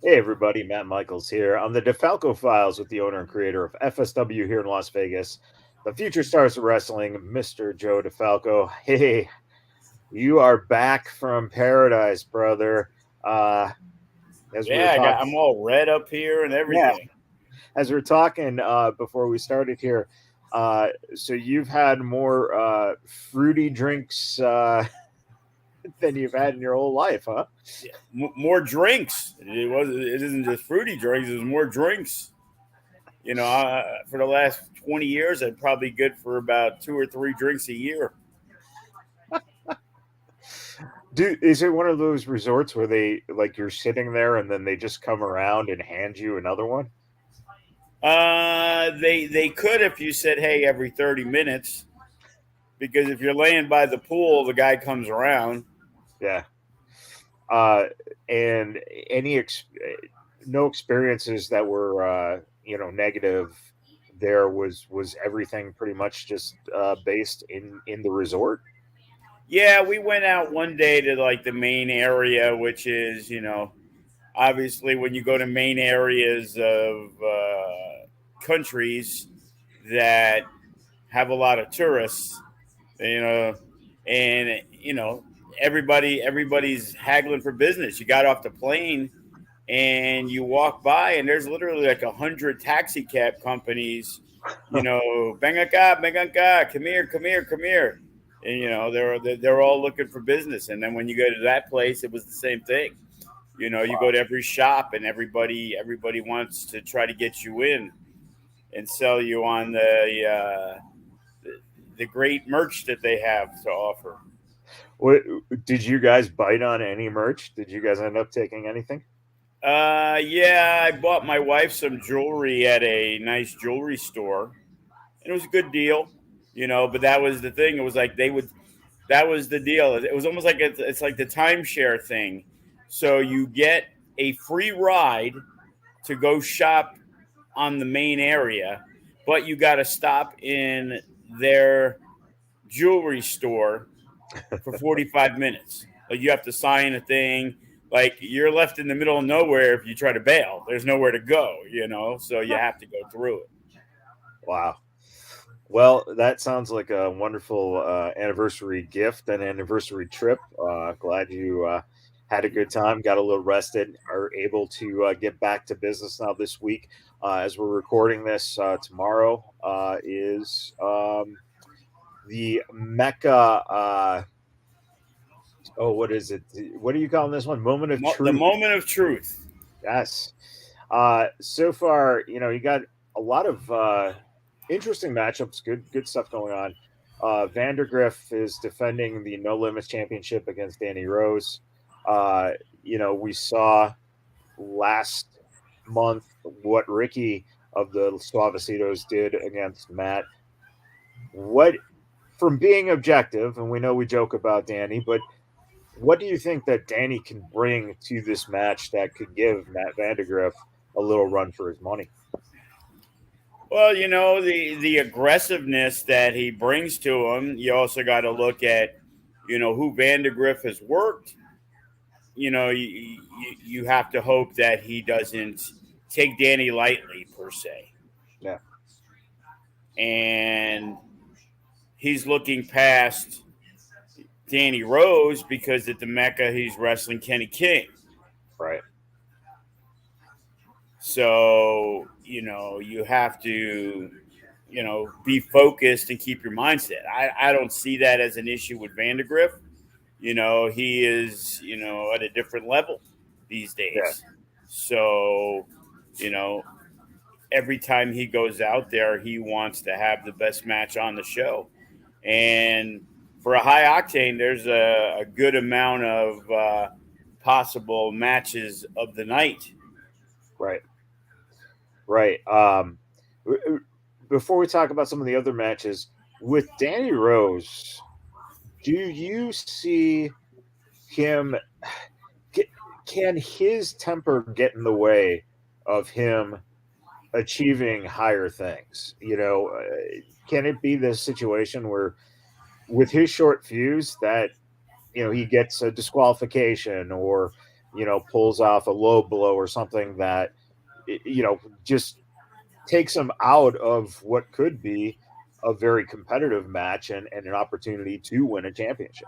Hey everybody, Matt Michaels here. I'm the DeFalco Files with the owner and creator of FSW here in Las Vegas, the future stars of wrestling, Mr. Joe DeFalco. Hey, you are back from paradise, brother. Uh, as we were Yeah, talking, I'm all red up here and yeah, everything. as we were talking before we started here, so you've had more fruity drinks than you've had in your whole life, huh? Yeah, more drinks. It isn't just fruity drinks. There's more drinks. For the last 20 years, I'm probably good for about 2 or 3 drinks a year. Is it one of those resorts where they like you're sitting there and then they just come around and hand you another one? They could if you said, "Hey, every 30 minutes," because if you're laying by the pool, the guy comes around. Yeah. Uh, and any no experiences that were negative. There was everything pretty much just based in the resort. Yeah, we went out one day to like the main area, which is obviously when you go to main areas of countries that have a lot of tourists, you know, and everybody's haggling for business. You got off the plane and you walk by, and there's literally like 100 taxi cab companies. Bengaka, come here, come here, come here. And they're all looking for business. And then when you go to that place, it was the same thing. You go to every shop, and everybody wants to try to get you in and sell you on the great merch that they have to offer. What did you guys bite on any merch? Did you guys end up taking anything? Yeah, I bought my wife some jewelry at a nice jewelry store, and it was a good deal, But that was the thing. It was like that was the deal. It was almost like it's like the timeshare thing. So you get a free ride to go shop on the main area, but you got to stop in their jewelry store for 45 minutes. Like you have to sign a thing. Like you're left in the middle of nowhere if you try to bail. There's nowhere to go, so you have to go through it. Wow. Well, that sounds like a wonderful anniversary gift and anniversary trip. Glad you had a good time, got a little rested, are able to get back to business now this week. As we're recording this, tomorrow is the MECCA. What is it? What are you calling this one? Moment of The Truth. moment of truth. Yes. So far, you got a lot of interesting matchups. Good stuff going on. Vandergriff is defending the No Limits Championship against Danny Rose. We saw last month what Ricky of the Suavecitos did against Matt. What, from being objective, and we know we joke about Danny, but what do you think that Danny can bring to this match that could give Matt Vandergriff a little run for his money? Well, the aggressiveness that he brings to him. You also got to look at who Vandergriff has worked. You have to hope that he doesn't take Danny lightly per se, Yeah, and he's looking past Danny Rose because at the Mecca he's wrestling Kenny King. right. So, you have to, be focused and keep your mindset. I don't see that as an issue with Vandergriff. He is, at a different level these Yeah, days. So, you know, every time he goes out there, he wants to have the best match on the show. And for a high octane, there's a good amount of possible matches of the night. right, right. Before we talk about some of the other matches with Danny Rose, do you see him? Can his temper get in the way of him achieving higher things? Can it be this situation where, with his short fuse, that he gets a disqualification, or pulls off a low blow or something that, just takes him out of what could be a very competitive match and an opportunity to win a championship.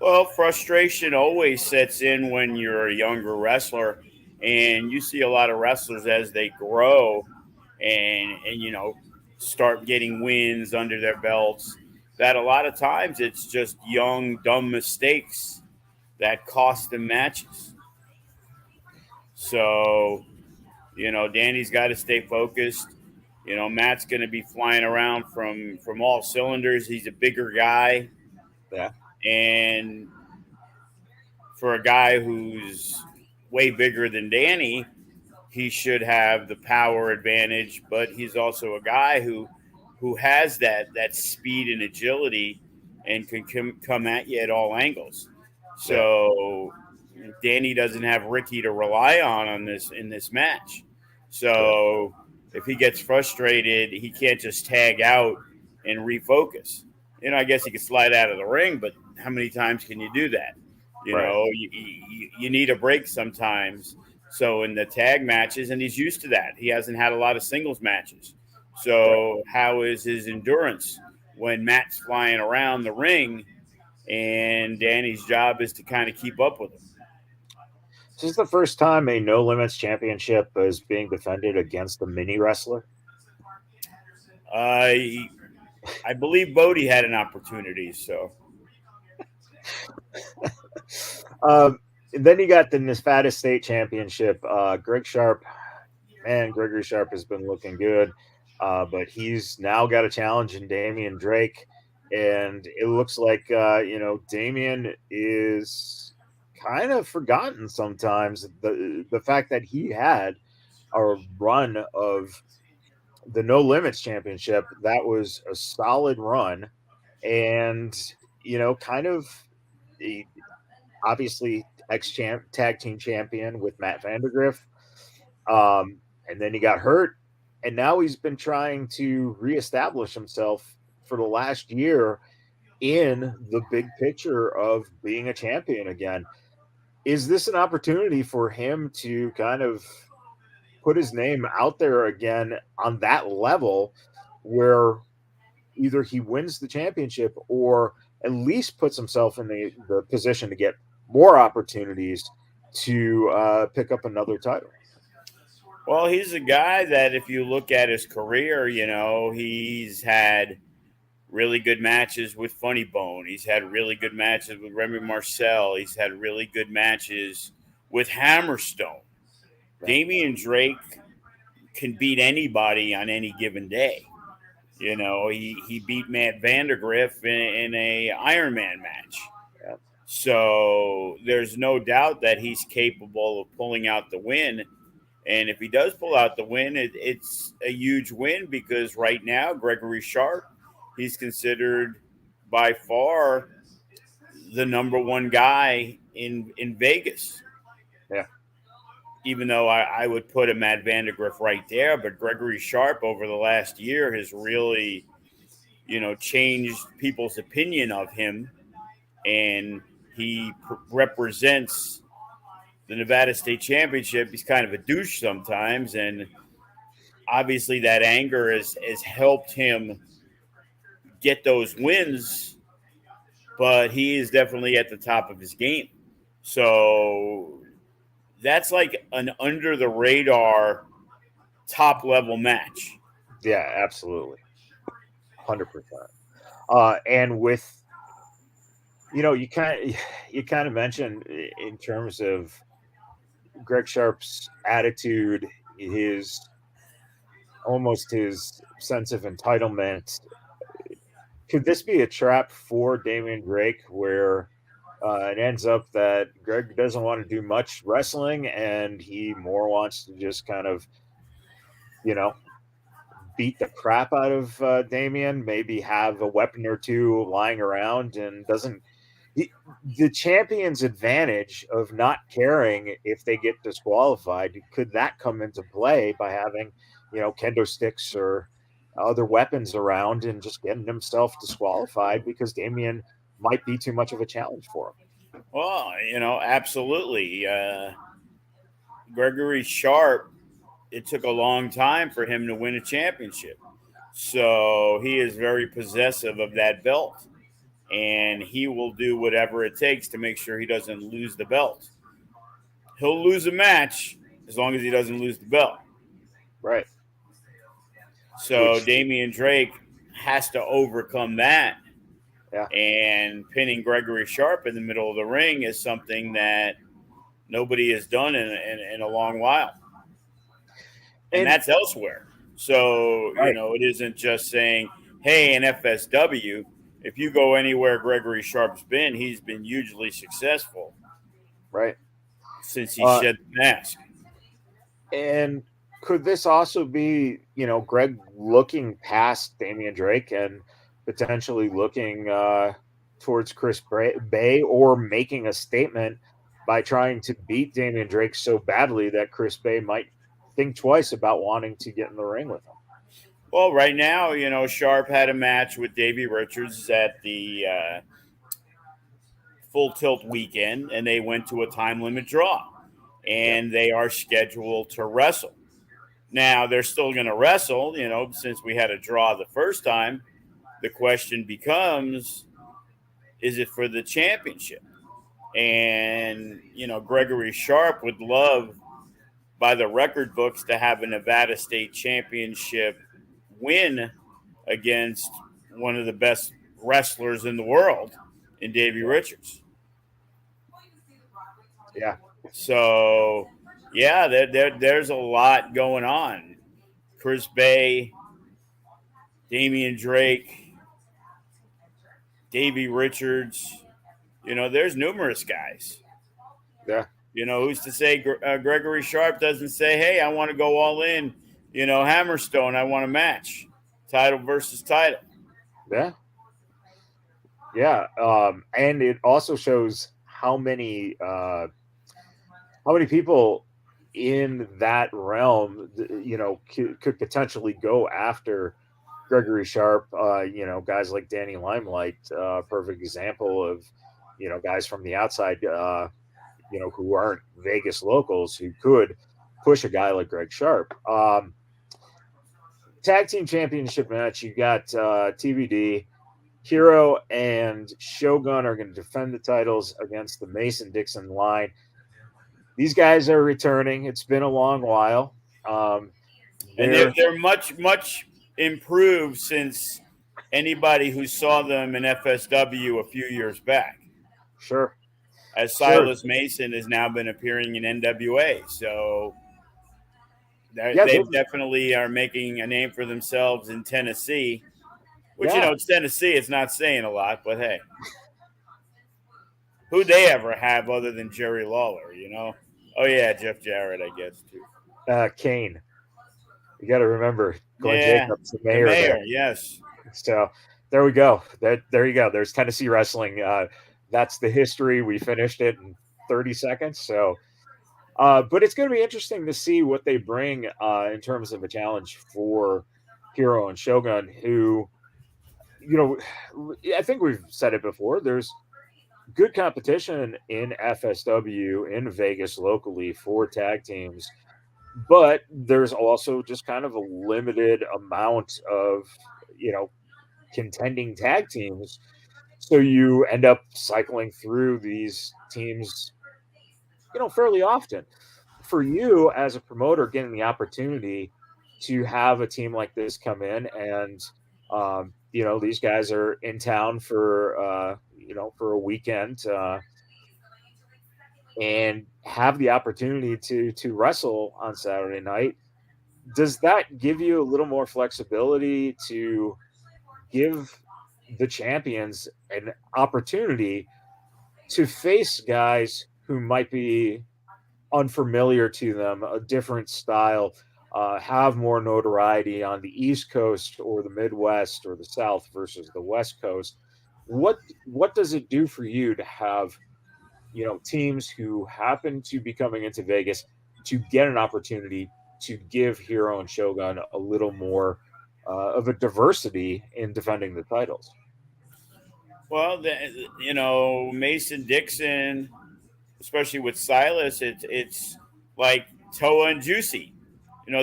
Well, frustration always sets in when you're a younger wrestler, and you see a lot of wrestlers as they grow and start getting wins under their belts. That a lot of times it's just young, dumb mistakes that cost them matches. So, Danny's got to stay focused. Matt's going to be flying around from all cylinders. He's a bigger guy, Yeah. and for a guy who's way bigger than Danny, he should have the power advantage. But he's also a guy who has that speed and agility and can come at you at all angles. So Danny doesn't have Ricky to rely on this in this match. So if he gets frustrated, he can't just tag out and refocus. I guess he could slide out of the ring, but how many times can you do that? You need a break sometimes. So in the tag matches, and he's used to that. He hasn't had a lot of singles matches. So how is his endurance when Matt's flying around the ring and Danny's job is to kind of keep up with him? This is the first time a No Limits championship is being defended against a mini wrestler. I believe Bodie had an opportunity, so. Then you got the Nevada State Championship. Greg Sharp, man, Gregory Sharp has been looking good, but he's now got a challenge in Damian Drake, and it looks like Damian is kind of forgotten sometimes. The fact that he had a run of the No Limits Championship, that was a solid run, and kind of obviously tag team champion with Matt Vandergriff. And then he got hurt, and now he's been trying to reestablish himself for the last year in the big picture of being a champion again. Is this an opportunity for him to kind of put his name out there again on that level where either he wins the championship or at least puts himself in the position to get more opportunities to pick up another title? Well, he's a guy that if you look at his career, he's had really good matches with Funny Bone. He's had really good matches with Remy Marcel. He's had really good matches with Hammerstone. Damian Drake can beat anybody on any given day. He beat Matt Vandergriff in a Iron Man match. Yeah. So there's no doubt that he's capable of pulling out the win. And if he does pull out the win, it's a huge win because right now, Gregory Sharp, he's considered by far the number one guy in Vegas. Yeah. Even though I would put him at Vandergriff right there, but Gregory Sharp over the last year has really, changed people's opinion of him, and he represents the Nevada State Championship. He's kind of a douche sometimes, and obviously that anger has helped him get those wins, but he is definitely at the top of his game. So that's like an under the radar top level match. Yeah, absolutely. 100%. And with, you kind of mentioned in terms of Greg Sharp's attitude, his sense of entitlement. Could this be a trap for Damian Drake where it ends up that Greg doesn't want to do much wrestling and he more wants to just kind of, beat the crap out of Damian, maybe have a weapon or two lying around, and the champion's advantage of not caring if they get disqualified, could that come into play by having, kendo sticks or other weapons around and just getting himself disqualified because Damian might be too much of a challenge for him? Well, absolutely. Gregory Sharp, it took a long time for him to win a championship. So he is very possessive of that belt. And he will do whatever it takes to make sure he doesn't lose the belt. He'll lose a match as long as he doesn't lose the belt. Right. So Which, Damian Drake has to overcome that. yeah. And pinning Gregory Sharp in the middle of the ring is something that nobody has done in a long while. And And that's elsewhere. So, right, it isn't just saying, hey, in FSW, if you go anywhere Gregory Sharp's been, he's been hugely successful right. since he Uh, shed the mask. and could this also be, Greg looking past Damian Drake and potentially looking towards Chris Bay, or making a statement by trying to beat Damian Drake so badly that Chris Bay might think twice about wanting to get in the ring with him? Well, right now, Sharp had a match with Davey Richards at the Full Tilt weekend, and they went to a time limit draw. Yeah. And they are scheduled to wrestle. Now, they're still going to wrestle, since we had a draw the first time. The question becomes, is it for the championship? And, Gregory Sharp would love, by the record books, to have a Nevada State Championship win against one of the best wrestlers in the world in Davey Richards. Yeah. So, yeah, there's a lot going on. Chris Bay, Damian Drake, Davey Richards. There's numerous guys. Yeah. Who's to say Gregory Sharp doesn't say, hey, I want to go all in, Hammerstone, I want a match, title versus title. Yeah. Yeah. And it also shows how many people in that realm, could potentially go after Gregory Sharp. Guys like Danny Limelight, perfect example of, guys from the outside, who aren't Vegas locals, who could push a guy like Greg Sharp. Tag team championship match, you got TBD. Hero and Shogun are going to defend the titles against the Mason Dixon line. These guys are returning. It's been a long while. And they're much improved since anybody who saw them in FSW a few years back. Sure. As Silas Mason has now been appearing in NWA. So they definitely are making a name for themselves in Tennessee, which, it's Tennessee. It's not saying a lot, but hey, who'd they ever have other than Jerry Lawler, Oh, yeah, Jeff Jarrett, I guess, too. Kane. You got to remember Glenn Jacobs, the mayor there. Yes. So there we go. There you go. There's Tennessee wrestling. That's the history. We finished it in 30 seconds. So, but it's going to be interesting to see what they bring in terms of a challenge for Hero and Shogun, who, I think we've said it before. There's good competition in FSW in Vegas locally for tag teams, but there's also just kind of a limited amount of, contending tag teams. So you end up cycling through these teams, fairly often. For you as a promoter, getting the opportunity to have a team like this come in and, these guys are in town for, for a weekend, and have the opportunity to wrestle on Saturday night. Does that give you a little more flexibility to give the champions an opportunity to face guys who might be unfamiliar to them, a different style, have more notoriety on the East Coast or the Midwest or the South versus the West Coast? What does it do for you to have, teams who happen to be coming into Vegas to get an opportunity to give Hero and Shogun a little more of a diversity in defending the titles? Well, Mason Dixon, especially with Silas, it's like Toa and Juicy.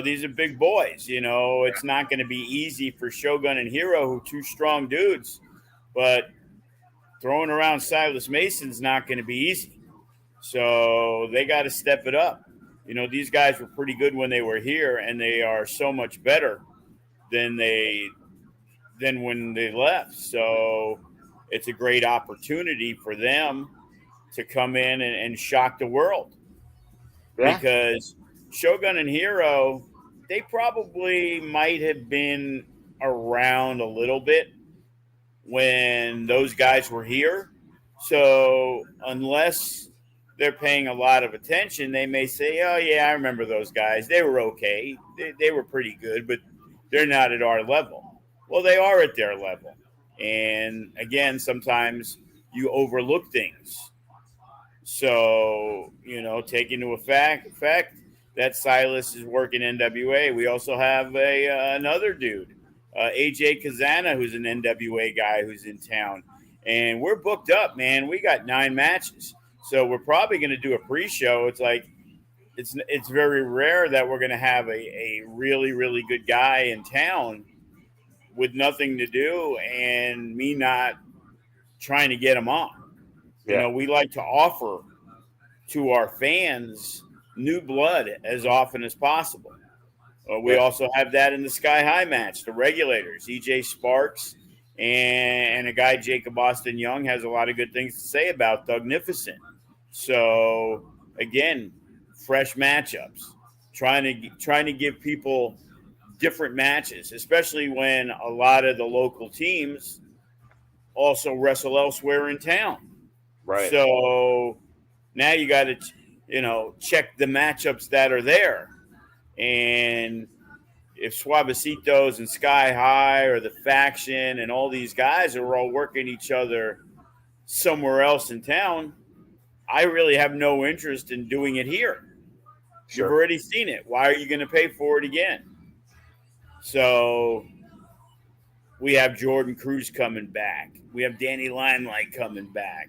These are big boys. It's not going to be easy for Shogun and Hero, who are two strong dudes, but throwing around Silas Mason's not going to be easy. So they got to step it up. These guys were pretty good when they were here, and they are so much better than when they left. So it's a great opportunity for them to come in and shock the world. Yeah, Because Shogun and Hero, they probably might have been around a little bit when those guys were here. So unless they're paying a lot of attention, they may say, "Oh yeah, I remember those guys. They were okay. They were pretty good, but they're not at our level." Well, they are at their level. And again, sometimes you overlook things. So, take into effect that Silas is working NWA. We also have another dude, AJ Kazana, who's an NWA guy who's in town. And we're booked up, man. We got 9 matches. So we're probably going to do a pre-show. It's like it's very rare that we're going to have a really, really good guy in town with nothing to do and me not trying to get him on. yeah, We like to offer to our fans new blood as often as possible. We yeah, also have that in the Sky High match, the regulators, EJ Sparks and a guy, Jacob Austin Young, has a lot of good things to say about Thugnificent. So, again, fresh matchups, trying to give people different matches, especially when a lot of the local teams also wrestle elsewhere in town. right. So now you got to, check the matchups that are there. And if Suavecitos and Sky High or the Faction and all these guys are all working each other somewhere else in town, I really have no interest in doing it here. You've Sure. already seen it. Why are you going to pay for it again? So we have Jordan Cruz coming back. We have Danny Limelight coming back.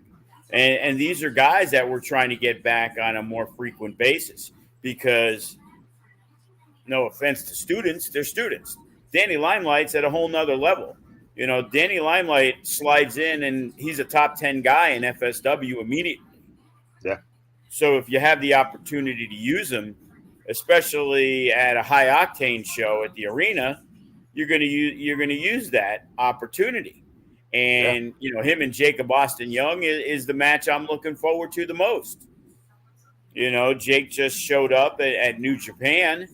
And these are guys that we're trying to get back on a more frequent basis because, no offense to students, they're students. Danny Limelight's at a whole nother level. Danny Limelight slides in and he's a top 10 guy in FSW immediately. Yeah, So if you have the opportunity to use him, especially at a high octane show at the arena, you're going to use that opportunity. yeah, And him and Jacob Austin Young is the match I'm looking forward to the most. Jake just showed up at New Japan,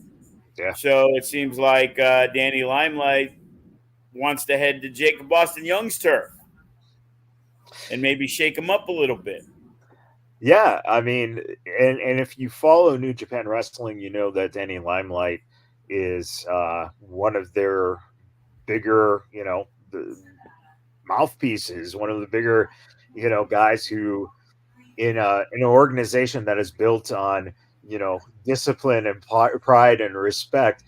yeah. so it seems like Danny Limelight wants to head to Jacob Austin Young's turf and maybe shake him up a little bit. Yeah, I mean, and if you follow New Japan Wrestling, you know that Danny Limelight is one of their bigger, the mouthpieces, one of the bigger, guys who in an organization that is built on, discipline and pride and respect.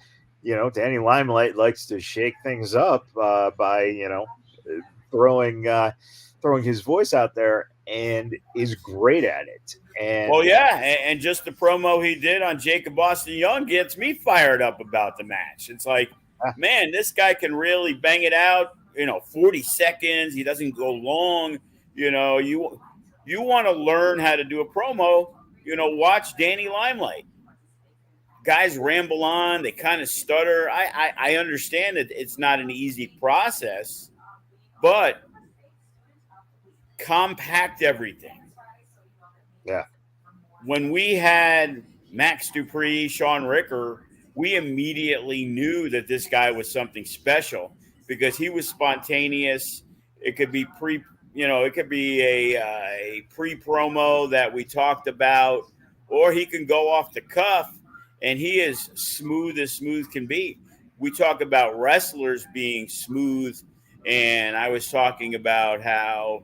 Danny Limelight likes to shake things up by, throwing throwing his voice out there and is great at it. And Well, yeah, and just the promo he did on Jacob Austin Young gets me fired up about the match. It's like, man, this guy can really bang it out. 40 seconds. He doesn't go long. You want to learn how to do a promo. Watch Danny Limelight. Guys ramble on. They kind of stutter. I understand that it's not an easy process, but compact everything. yeah, When we had Max Dupree, Sean Ricker, we immediately knew that this guy was something special because he was spontaneous. It could be it could be a pre-promo that we talked about, or he can go off the cuff, and he is smooth as smooth can be. We talk about wrestlers being smooth, and I was talking about how,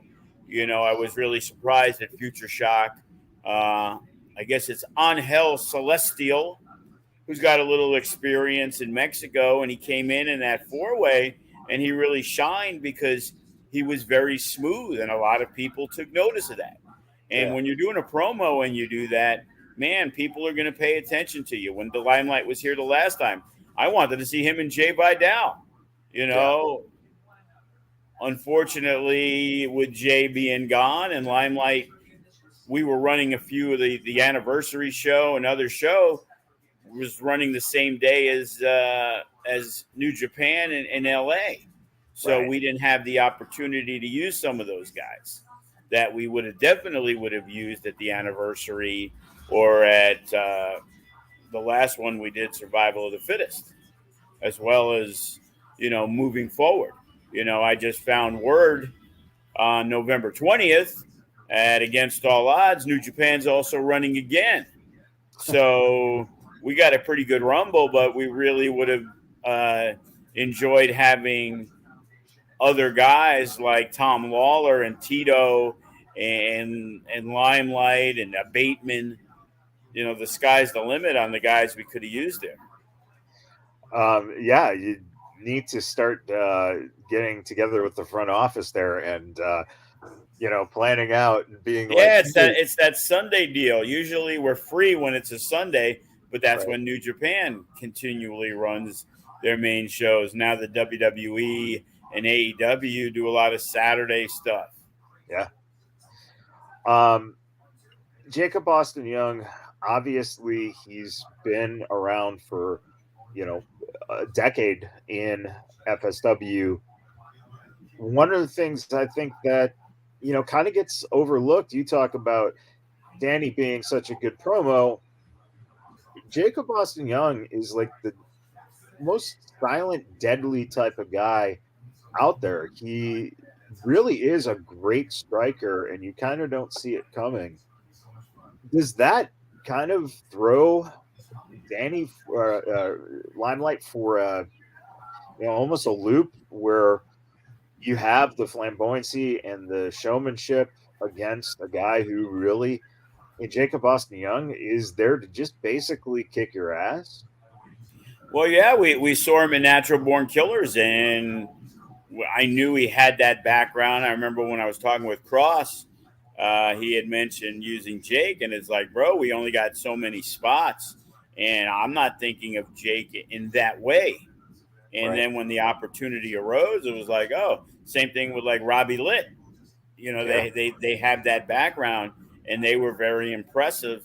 I was really surprised at Future Shock. I guess it's Angel Celestial, who's got a little experience in Mexico, and he came in that 4-way, and he really shined because he was very smooth, and a lot of people took notice of that. And when you're doing a promo and you do that, man, people are going to pay attention to you. When the Limelight was here the last time, I wanted to see him and Jay Vidal. You know, unfortunately, with Jay being gone and Limelight, we were running a few of the anniversary show and other show was running the same day as New Japan in LA. So we didn't have the opportunity to use some of those guys that we definitely would have used at the anniversary or at the last one we did, Survival of the Fittest, as well as, moving forward. I just found word on November 20th at Against All Odds, New Japan's also running again. So we got a pretty good rumble, but we really would have enjoyed having other guys like Tom Lawler and Tito and Limelight and Bateman. The sky's the limit on the guys we could have used there. You need to start getting together with the front office there and planning out and being it's that Sunday deal. Usually we're free when it's a Sunday, but that's when New Japan continually runs their main shows. Now the WWE and AEW do a lot of Saturday stuff. Yeah. Jacob Austin Young, obviously he's been around for, a decade in FSW. One of the things I think that, kind of gets overlooked, you talk about Danny being such a good promo. Jacob Austin Young is like the most silent, deadly type of guy out there. He really is a great striker, and you kind of don't see it coming. Does that kind of throw Danny Limelight for almost a loop where you have the flamboyancy and the showmanship against a guy who really, Jacob Austin Young, is there to just basically kick your ass? Well, yeah, we saw him in Natural Born Killers, and I knew he had that background. I remember when I was talking with Cross, he had mentioned using Jake, and it's like, bro, we only got so many spots, and I'm not thinking of Jake in that way. And then when the opportunity arose, it was like, oh, same thing with like Robbie Litt. They have that background, and they were very impressive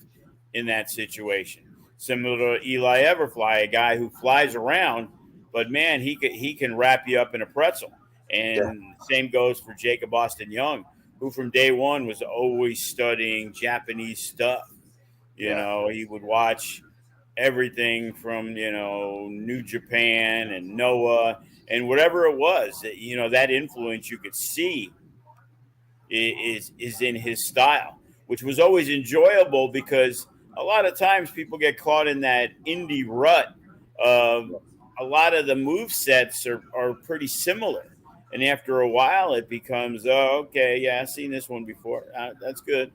in that situation. Similar to Eli Everfly, a guy who flies around, but man, he can wrap you up in a pretzel. And same goes for Jacob Austin Young, who from day one was always studying Japanese stuff. He would watch everything from, New Japan and Noah and whatever it was, that influence you could see is in his style, which was always enjoyable because a lot of times people get caught in that indie rut of a lot of the move sets are pretty similar. And after a while it becomes, oh, okay, yeah, I've seen this one before. That's good.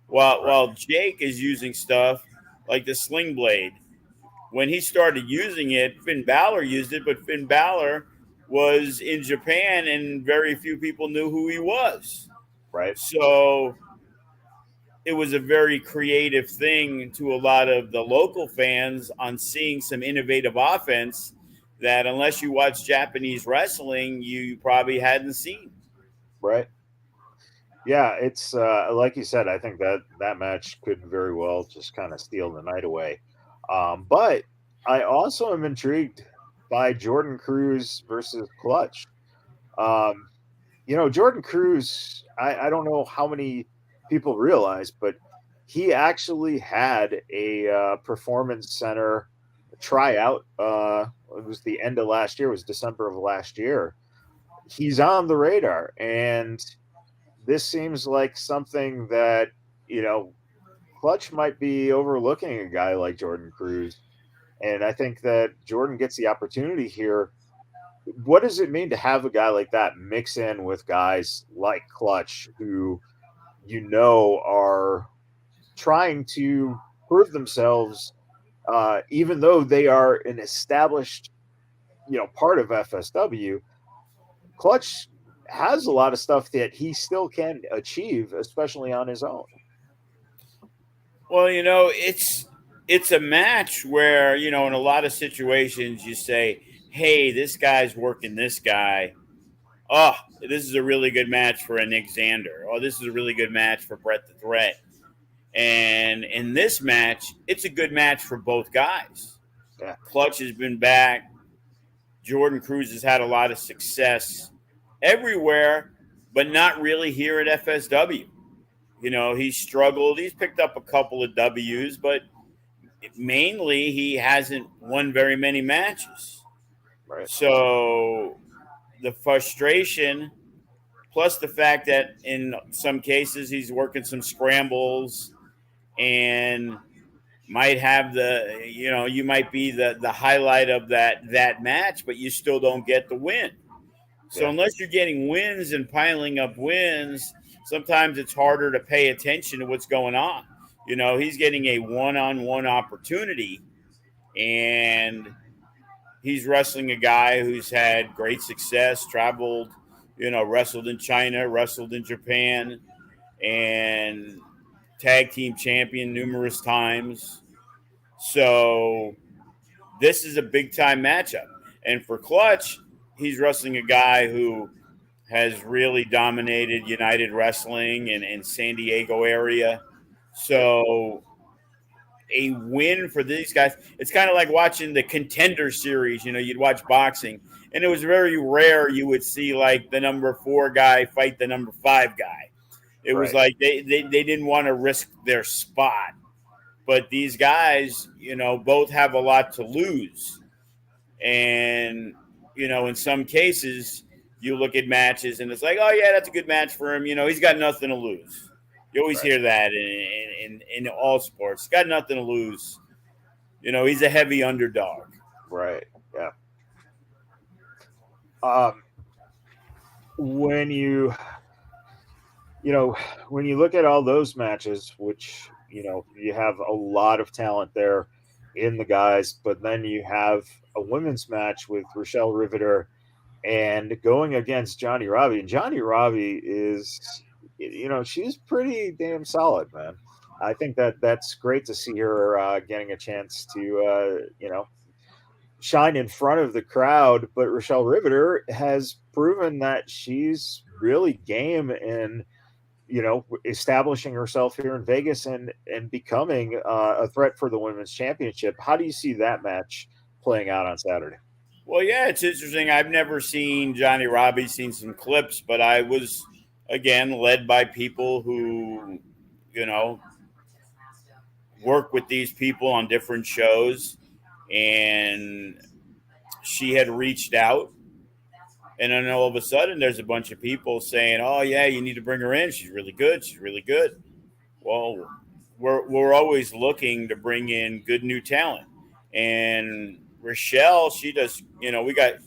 While Jake is using stuff like the Sling Blade. When he started using it, Finn Balor used it, but Finn Balor was in Japan and very few people knew who he was. Right. So it was a very creative thing to a lot of the local fans on seeing some innovative offense that unless you watch Japanese wrestling, you probably hadn't seen. Right. Yeah, it's like you said, I think that match could very well just kind of steal the night away. But I also am intrigued by Jordan Cruz versus Clutch. Jordan Cruz, I don't know how many people realize, but he actually had a performance center tryout. It was the end of last year. It was December of last year. He's on the radar, and this seems like something that, Clutch might be overlooking a guy like Jordan Cruz. And I think that Jordan gets the opportunity here. What does it mean to have a guy like that mix in with guys like Clutch who, are trying to prove themselves, even though they are an established, part of FSW? Clutch has a lot of stuff that he still can achieve, especially on his own. Well, it's a match where, in a lot of situations you say, hey, this guy's working this guy. Oh, this is a really good match for a Nick Xander. Oh, this is a really good match for Brett the Threat. And in this match, it's a good match for both guys. Yeah. Clutch has been back. Jordan Cruz has had a lot of success everywhere, but not really here at FSW. He's struggled. He's picked up a couple of W's, but mainly he hasn't won very many matches. Right. So the frustration, plus the fact that in some cases he's working some scrambles and might have you might be the highlight of that match, but you still don't get the win. So unless you're getting wins and piling up wins, sometimes it's harder to pay attention to what's going on. He's getting a one-on-one opportunity, and he's wrestling a guy who's had great success, traveled, wrestled in China, wrestled in Japan, and tag team champion numerous times. So this is a big-time matchup. And for Clutch, he's wrestling a guy who has really dominated United Wrestling in San Diego area. So a win for these guys, it's kind of like watching the Contender Series. You'd watch boxing, and it was very rare you would see like the number 4 guy fight the number 5 guy. It was like they didn't want to risk their spot. But these guys, both have a lot to lose. And, in some cases, you look at matches and it's like, oh, yeah, that's a good match for him. He's got nothing to lose. You always hear that in all sports. He's got nothing to lose. He's a heavy underdog. Right, yeah. When you look at all those matches, which, you have a lot of talent there in the guys, but then you have a women's match with Rochelle Riveter and going against Johnny Robbie. And Johnny Robbie is, she's pretty damn solid, man. I think that's great to see her getting a chance to, shine in front of the crowd. But Rochelle Riveter has proven that she's really game in, establishing herself here in Vegas and becoming a threat for the women's championship. How do you see that match playing out on Saturday? Well, yeah, it's interesting. I've never seen Johnny Robbie, seen some clips, but I was, again, led by people who, work with these people on different shows. And she had reached out. And then all of a sudden, there's a bunch of people saying, oh, yeah, you need to bring her in. She's really good. She's really good. Well, we're always looking to bring in good new talent. And Rochelle, she does,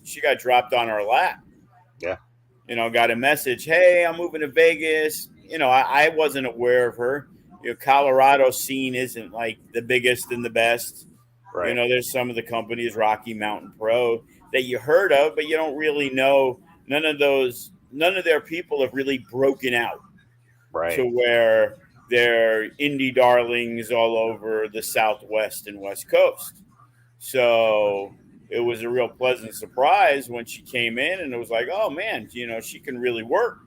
she got dropped on our lap. Yeah. Got a message, hey, I'm moving to Vegas. I wasn't aware of her. Colorado scene isn't like the biggest and the best. Right. There's some of the companies, Rocky Mountain Pro, that you heard of, but you don't really know. None of their people have really broken out. Right. To where they're indie darlings all over the Southwest and West Coast. So it was a real pleasant surprise when she came in, and it was like, oh man, she can really work.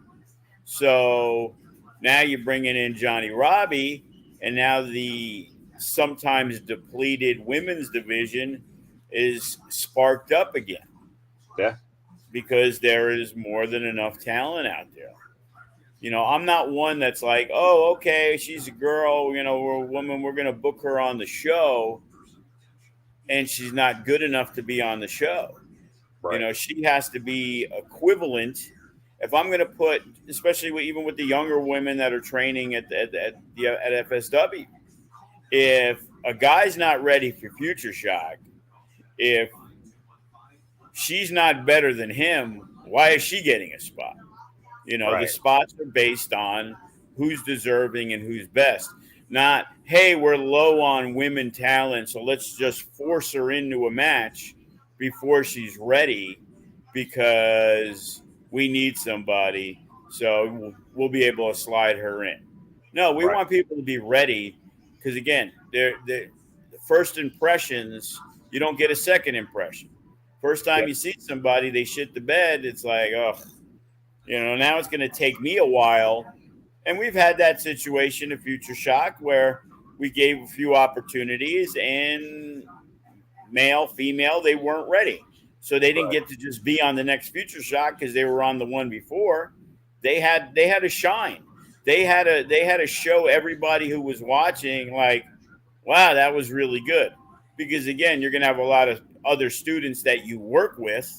So now you're bringing in Johnny Robbie, and now the sometimes depleted women's division is sparked up again. Yeah. Because there is more than enough talent out there. I'm not one that's like, oh, okay, she's a girl, we're a woman, we're going to book her on the show, and she's not good enough to be on the show. Right. She has to be equivalent. If I'm going to put, especially even with the younger women that are training at FSW, if a guy's not ready for Future Shock, if she's not better than him, why is she getting a spot? Right. The spots are based on who's deserving and who's best. Not, hey, we're low on women talent, so let's just force her into a match before she's ready because we need somebody, so we'll be able to slide her in. No, we Right. want people to be ready because, again, the first impressions, you don't get a second impression. First time Yeah. you see somebody, they shit the bed. It's like, oh, now it's going to take me a while. And we've had that situation at Future Shock where we gave a few opportunities and male, female, they weren't ready. So they didn't Right. get to just be on the next Future Shock because they were on the one before. They had to shine. They had to show everybody who was watching like, wow, that was really good. Because again, you're going to have a lot of other students that you work with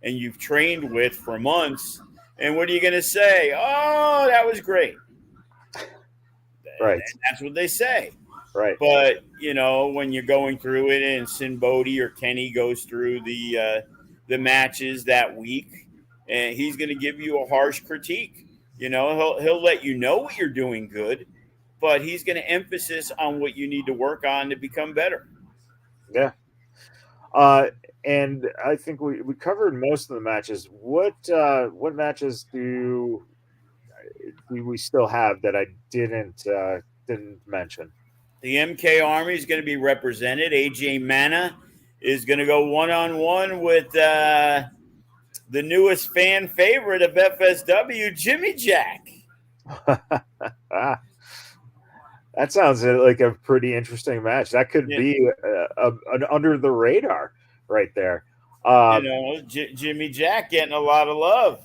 and you've trained with for months. And what are you going to say? Oh, that was great. Right. And that's what they say. Right. But when you're going through it, and Sinbodi or Kenny goes through the matches that week, and he's going to give you a harsh critique. He'll let you know what you're doing good, but he's going to emphasis on what you need to work on to become better. Yeah. And I think we covered most of the matches. What matches do we still have that I didn't mention? The MK Army is going to be represented. AJ Mana is going to go one-on-one with the newest fan favorite of FSW, Jimmy Jack. That sounds like a pretty interesting match. That could be an under the radar right there. Jimmy Jack getting a lot of love.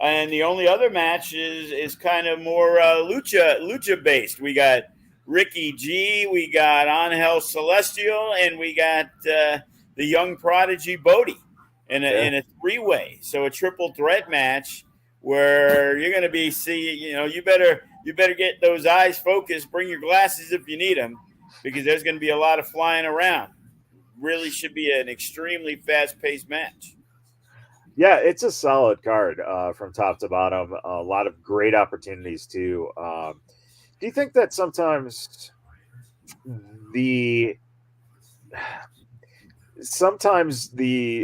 And the only other match is kind of more lucha based. We got Ricky G, we got Angel Celestial, and we got the young prodigy Bodie in a three-way. So a triple threat match where you're going to be you better get those eyes focused. Bring your glasses if you need them, because there's going to be a lot of flying around. Really should be an extremely fast-paced match. Yeah, it's a solid card from top to bottom. A lot of great opportunities too. Do you think that sometimes the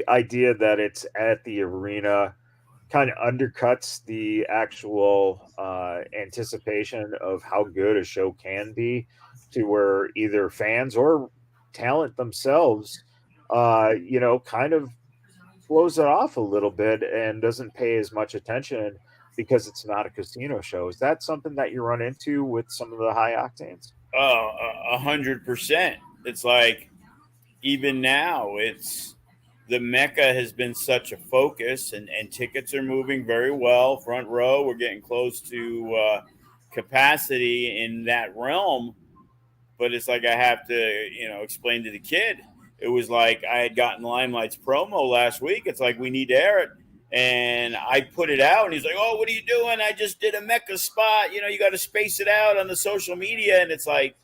idea that it's at the arena kind of undercuts the actual anticipation of how good a show can be, to where either fans or talent themselves, kind of blows it off a little bit and doesn't pay as much attention because it's not a casino show? Is that something that you run into with some of the high octanes? 100%. It's like, even now, it's the Mecca has been such a focus, and tickets are moving very well. Front row, we're getting close to capacity in that realm. But it's like I have to, explain to the kid. It was like I had gotten Limelight's promo last week. It's like, we need to air it. And I put it out, and he's like, oh, what are you doing? I just did a Mecca spot. You got to space it out on the social media. And it's like,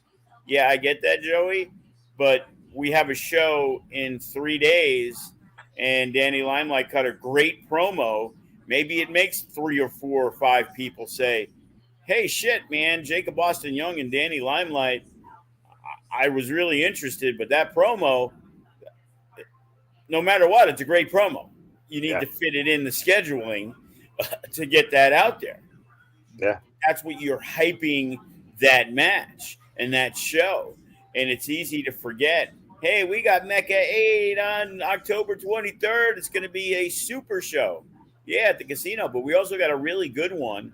yeah, I get that, Joey. But we have a show in 3 days, and Danny Limelight cut a great promo. Maybe it makes 3 or 4 or 5 people say, hey, shit, man, Jacob Austin Young and Danny Limelight, I was really interested, but that promo, no matter what, it's a great promo. You need to fit it in the scheduling to get that out there. Yeah. That's what you're hyping that match and that show. And it's easy to forget, hey, we got MECCA VIII on October 23rd. It's going to be a super show. Yeah, at the casino. But we also got a really good one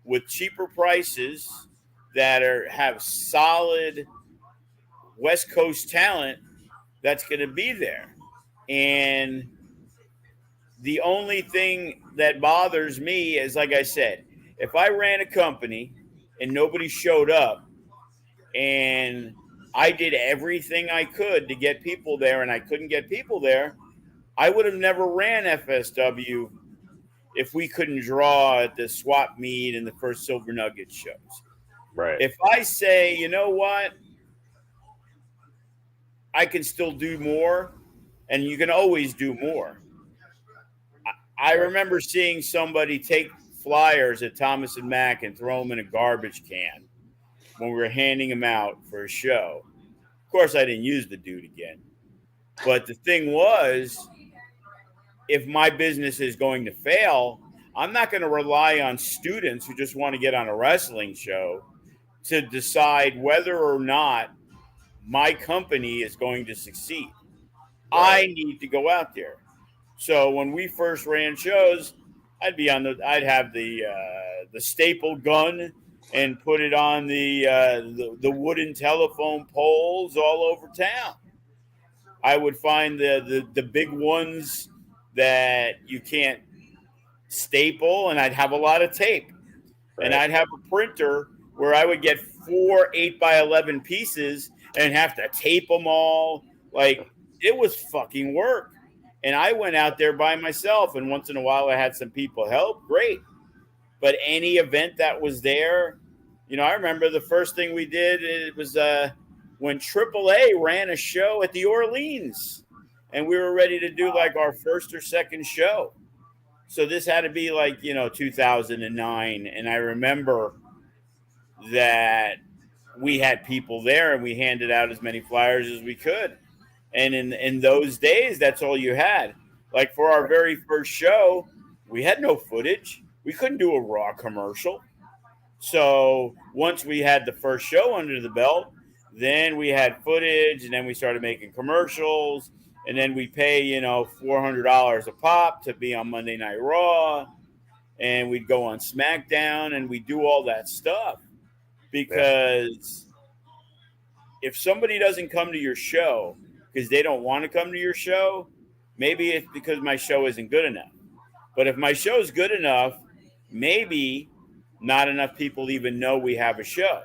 with cheaper prices that have solid West Coast talent that's going to be there. And the only thing that bothers me is, like I said, if I ran a company and nobody showed up and I did everything I could to get people there and I couldn't get people there, I would have never ran FSW if we couldn't draw at the swap meet and the first Silver Nugget shows. Right. If I say, you know what, I can still do more, and you can always do more. I remember seeing somebody take flyers at Thomas and Mack and throw them in a garbage can when we were handing them out for a show. Of course, I didn't use the dude again. But the thing was, if my business is going to fail, I'm not going to rely on students who just want to get on a wrestling show to decide whether or not my company is going to succeed. Right. I need to go out there. So when we first ran shows, I'd have the staple gun and put it on the wooden telephone poles all over town. I would find the big ones that you can't staple, and I'd have a lot of tape. And Right. I'd have a printer where I would get 4 8x11 pieces and have to tape them all. Like, it was fucking work. And I went out there by myself, and once in a while I had some people help. Great. But any event that was there, I remember the first thing we did, it was when AAA ran a show at the Orleans, and we were ready to do like our first or second show. So this had to be like, 2009. And I remember that we had people there and we handed out as many flyers as we could. And in those days, that's all you had. Like for our very first show, we had no footage. We couldn't do a Raw commercial. So once we had the first show under the belt, then we had footage, and then we started making commercials, and then we pay, $400 a pop to be on Monday Night Raw, and we'd go on SmackDown, and we'd do all that stuff. Because if somebody doesn't come to your show because they don't want to come to your show, maybe it's because my show isn't good enough. But if my show is good enough, maybe not enough people even know we have a show.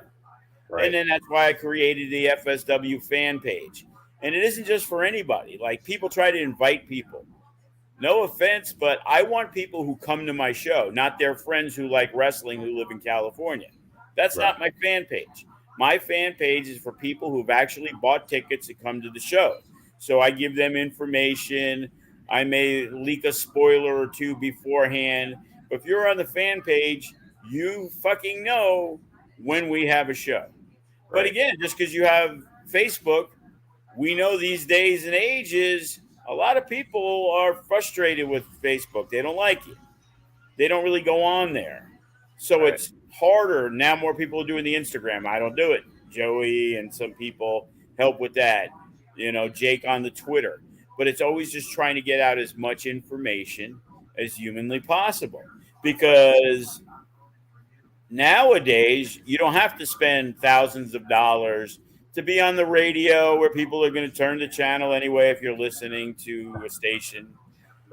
Right. And then that's why I created the FSW fan page. And it isn't just for anybody. Like, people try to invite people. No offense, but I want people who come to my show, not their friends who like wrestling who live in California. That's not my fan page. My fan page is for people who've actually bought tickets to come to the show. So I give them information. I may leak a spoiler or two beforehand. But if you're on the fan page, you fucking know when we have a show. But again, just because you have Facebook, we know these days and ages, a lot of people are frustrated with Facebook. They don't like it. They don't really go on there. So it's harder. Now more people are doing the Instagram. I don't do it. Joey and some people help with that. Jake on the Twitter. But it's always just trying to get out as much information as humanly possible. Because nowadays, you don't have to spend thousands of dollars to be on the radio where people are going to turn the channel anyway if you're listening to a station.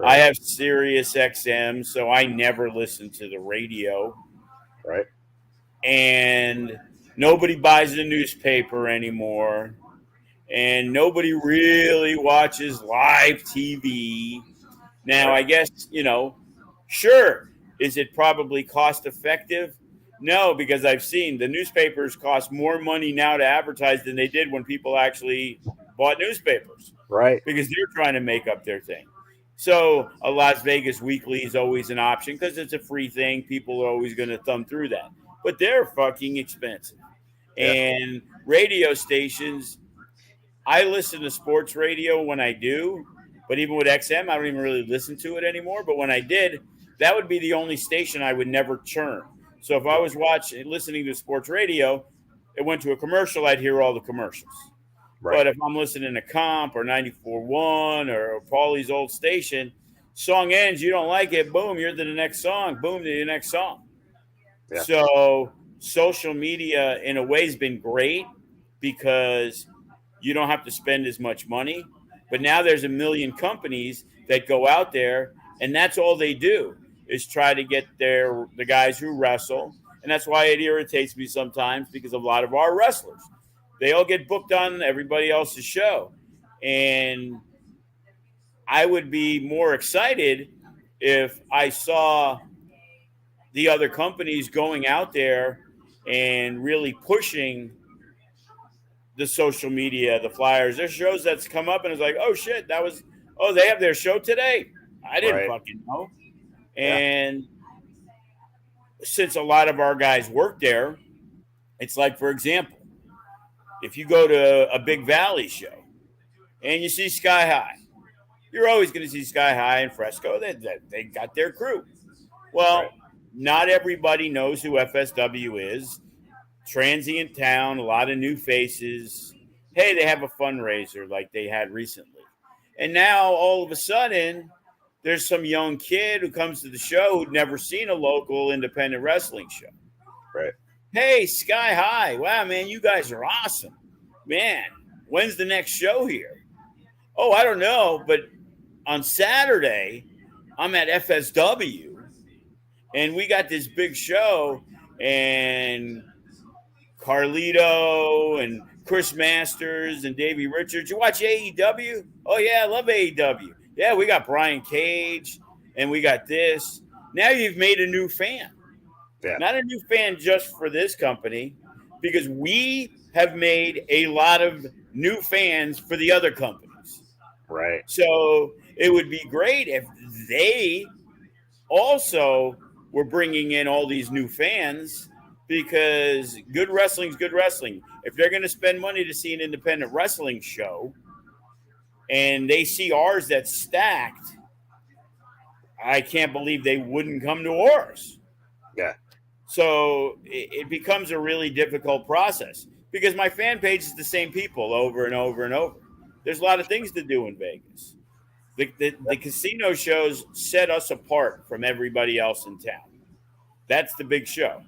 I have Sirius XM, so I never listen to the radio. Right. And nobody buys the newspaper anymore. And nobody really watches live TV. Now, I guess, sure, is it probably cost effective? No, because I've seen the newspapers cost more money now to advertise than they did when people actually bought newspapers. Right. Because they're trying to make up their thing. So a Las Vegas Weekly is always an option because it's a free thing. People are always going to thumb through that. But they're fucking expensive. Yeah. And radio stations, I listen to sports radio when I do. But even with XM, I don't even really listen to it anymore. But when I did, that would be the only station I would never churn. So if I was listening to sports radio, it went to a commercial, I'd hear all the commercials. Right. But if I'm listening to Comp or 94.1 or Paulie's old station, song ends, you don't like it, boom, you're to the next song, boom, to the next song. Yeah. So social media in a way has been great because you don't have to spend as much money. But now there's a million companies that go out there and that's all they do is try to get the guys who wrestle. And that's why it irritates me sometimes because a lot of our wrestlers, they all get booked on everybody else's show. And I would be more excited if I saw the other companies going out there and really pushing the social media, the flyers. There's shows that's come up and it's like, oh, shit, they have their show today. I didn't fucking know. And since a lot of our guys work there, it's like, for example, if you go to a Big Valley show and you see Sky High, you're always going to see Sky High and Fresco. They got their crew. Well, not everybody knows who FSW is. Transient town, a lot of new faces. Hey, they have a fundraiser like they had recently. And now all of a sudden, there's some young kid who comes to the show who'd never seen a local independent wrestling show. Right. Hey, Sky High. Wow, man, you guys are awesome. Man, when's the next show here? Oh, I don't know, but on Saturday, I'm at FSW, and we got this big show, and Carlito and Chris Masters and Davey Richards. You watch AEW? Oh, yeah, I love AEW. Yeah, we got Brian Cage, and we got this. Now you've made a new fan. Yeah. Not a new fan just for this company, because we have made a lot of new fans for the other companies. Right. So it would be great if they also were bringing in all these new fans, because good wrestling is good wrestling. If they're going to spend money to see an independent wrestling show and they see ours that's stacked, I can't believe they wouldn't come to ours. Yeah. So it becomes a really difficult process, because my fan page is the same people over and over and over. There's a lot of things to do in Vegas. The casino shows set us apart from everybody else in town. That's the big show.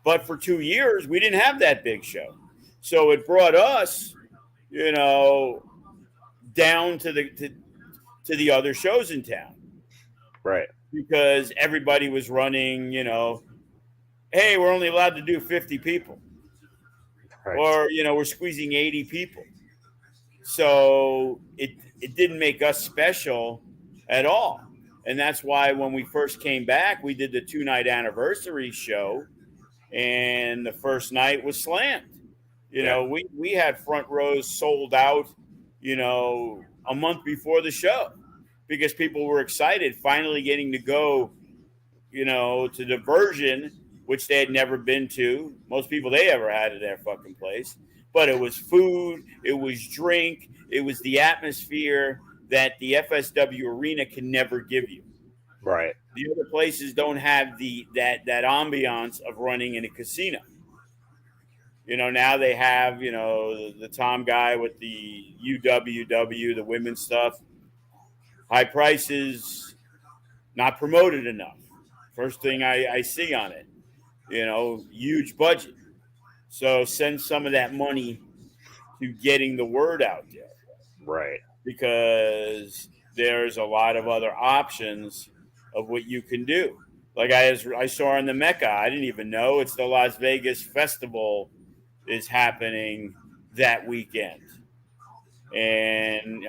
But for 2 years, we didn't have that big show. So it brought us, down to the other shows in town. Right. Because everybody was running, hey, we're only allowed to do 50 people. Right. Or, we're squeezing 80 people. So it didn't make us special at all. And that's why when we first came back, we did the 2-night anniversary show, and the first night was slammed. We had front rows sold out, a month before the show, because people were excited finally getting to go, to Diversion, which they had never been to. Most people they ever had at their fucking place. But it was food, it was drink, it was the atmosphere that the FSW Arena can never give you. Right. The other places don't have that ambiance of running in a casino. Now they have, the Tom guy with the UWW, the women's stuff. High prices, not promoted enough. First thing I see on it. Huge budget. So send some of that money to getting the word out there. Right. Because there's a lot of other options of what you can do. Like I saw on the Mecca, I didn't even know it's the Las Vegas Festival is happening that weekend. And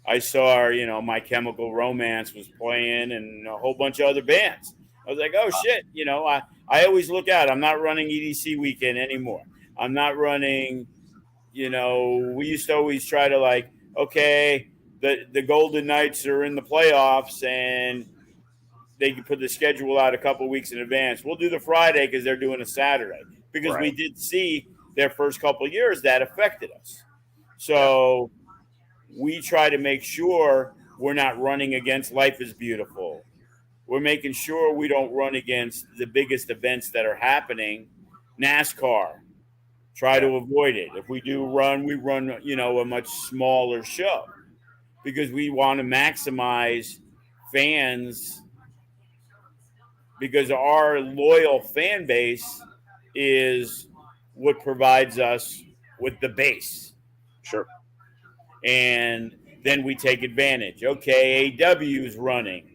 I saw, My Chemical Romance was playing, and a whole bunch of other bands. I was like, oh shit, I always look out. I'm not running EDC weekend anymore. I'm not running, we used to always try to okay, the Golden Knights are in the playoffs and they can put the schedule out a couple weeks in advance. We'll do the Friday because they're doing a Saturday. Because we did see their first couple of years that affected us. So we try to make sure we're not running against Life is Beautiful. We're making sure we don't run against the biggest events that are happening. NASCAR, try to avoid it. If we do run, we run, a much smaller show, because we want to maximize fans, because our loyal fan base is what provides us with the base. Sure. And then we take advantage. Okay, AW is running.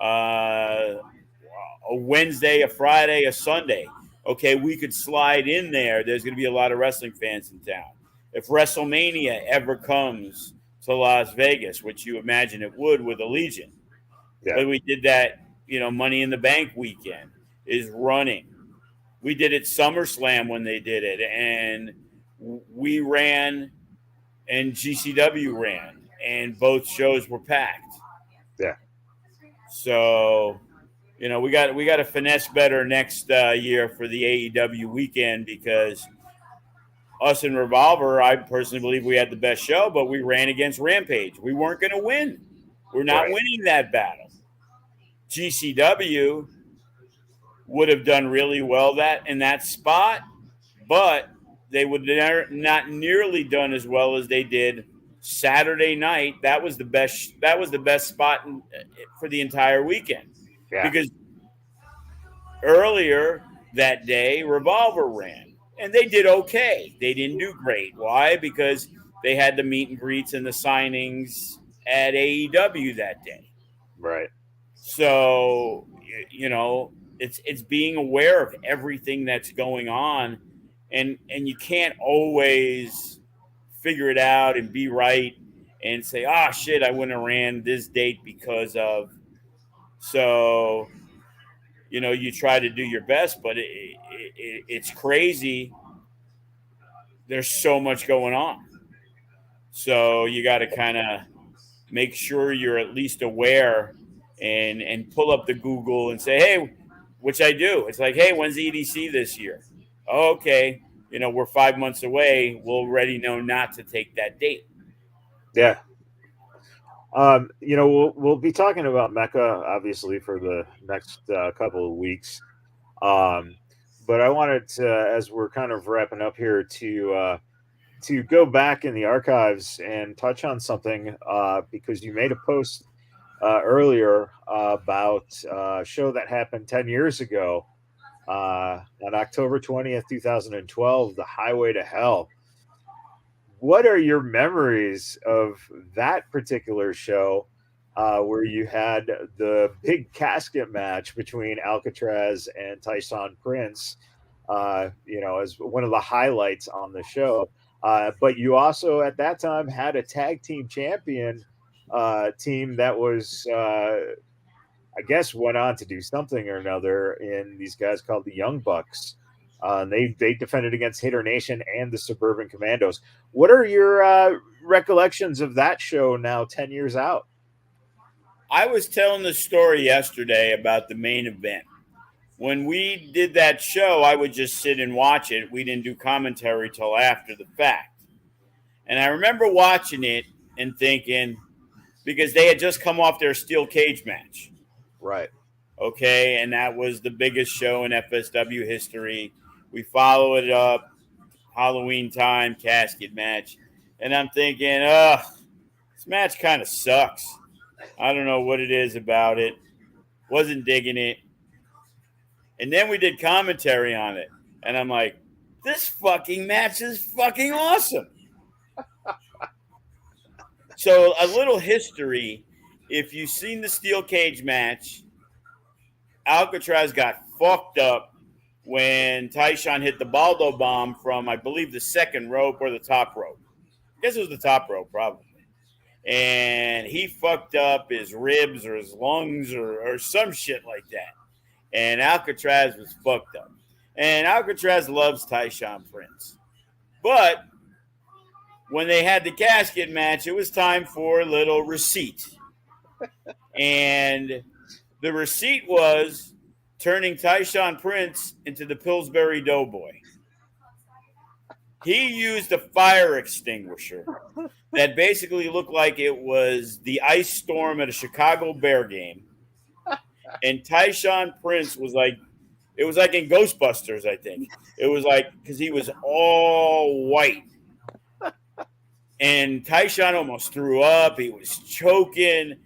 A Wednesday, a Friday, a Sunday. Okay, we could slide in there. There's going to be a lot of wrestling fans in town. If WrestleMania ever comes to Las Vegas, which you imagine it would with Allegiant, but we did that, Money in the Bank weekend is running. We did it SummerSlam when they did it, and we ran, and GCW ran, and both shows were packed. Yeah. So, we got to finesse better next year for the AEW weekend, because us and Revolver, I personally believe we had the best show, but we ran against Rampage. We weren't going to win. We're not winning that battle. GCW, would have done really well in that spot, but they would not nearly done as well as they did Saturday night. That was the best. That was the best spot for the entire weekend, Yeah. because earlier that day Revolver ran, and they did okay. They didn't do great. Why? Because they had the meet and greets and the signings at AEW that day. Right. So, it's being aware of everything that's going on, and you can't always figure it out and be right and say, "Ah, shit, I wouldn't have ran this date because of." So, you try to do your best, but it's crazy. There's so much going on. So you got to kind of make sure you're at least aware, and pull up the Google and say, hey, which I do. It's like, hey, when's EDC this year? Oh, okay. We're 5 months away. We'll already know not to take that date. Yeah. We'll be talking about MECCA obviously for the next couple of weeks. But I wanted to, as we're kind of wrapping up here, to go back in the archives and touch on something, because you made a post earlier about a show that happened 10 years ago, on October 20th, 2012, The Highway to Hell. What are your memories of that particular show, where you had the big casket match between Alcatraz and Tyson Prince, as one of the highlights on the show? But you also, at that time, had a tag team champion team that was, I guess, went on to do something or another in these guys called the Young Bucks. They defended against Hitter Nation and the Suburban Commandos. What are your recollections of that show now, 10 years out? I was telling the story yesterday about the main event. When we did that show, I would just sit and watch it. We didn't do commentary till after the fact. And I remember watching it and thinking, because they had just come off their steel cage match. Right. Okay, and that was the biggest show in FSW history. We follow it up, Halloween time, casket match. And I'm thinking, this match kind of sucks. I don't know what it is about it. Wasn't digging it. And then we did commentary on it. And I'm like, this fucking match is fucking awesome. So a little history. If you've seen the steel cage match, Alcatraz got fucked up when Tyshawn hit the Baldo bomb from, I believe, the second rope or the top rope. I guess it was the top rope, probably. And he fucked up his ribs or his lungs or some shit like that. And Alcatraz was fucked up. And Alcatraz loves Tyshawn Prince. But when they had the casket match, it was time for a little receipt. And the receipt was turning Tyshawn Prince into the Pillsbury Doughboy. He used a fire extinguisher that basically looked like it was the ice storm at a Chicago Bear game. And Tyshawn Prince was like, it was like in Ghostbusters, I think. It was like, because he was all white. And Tyshawn almost threw up. He was choking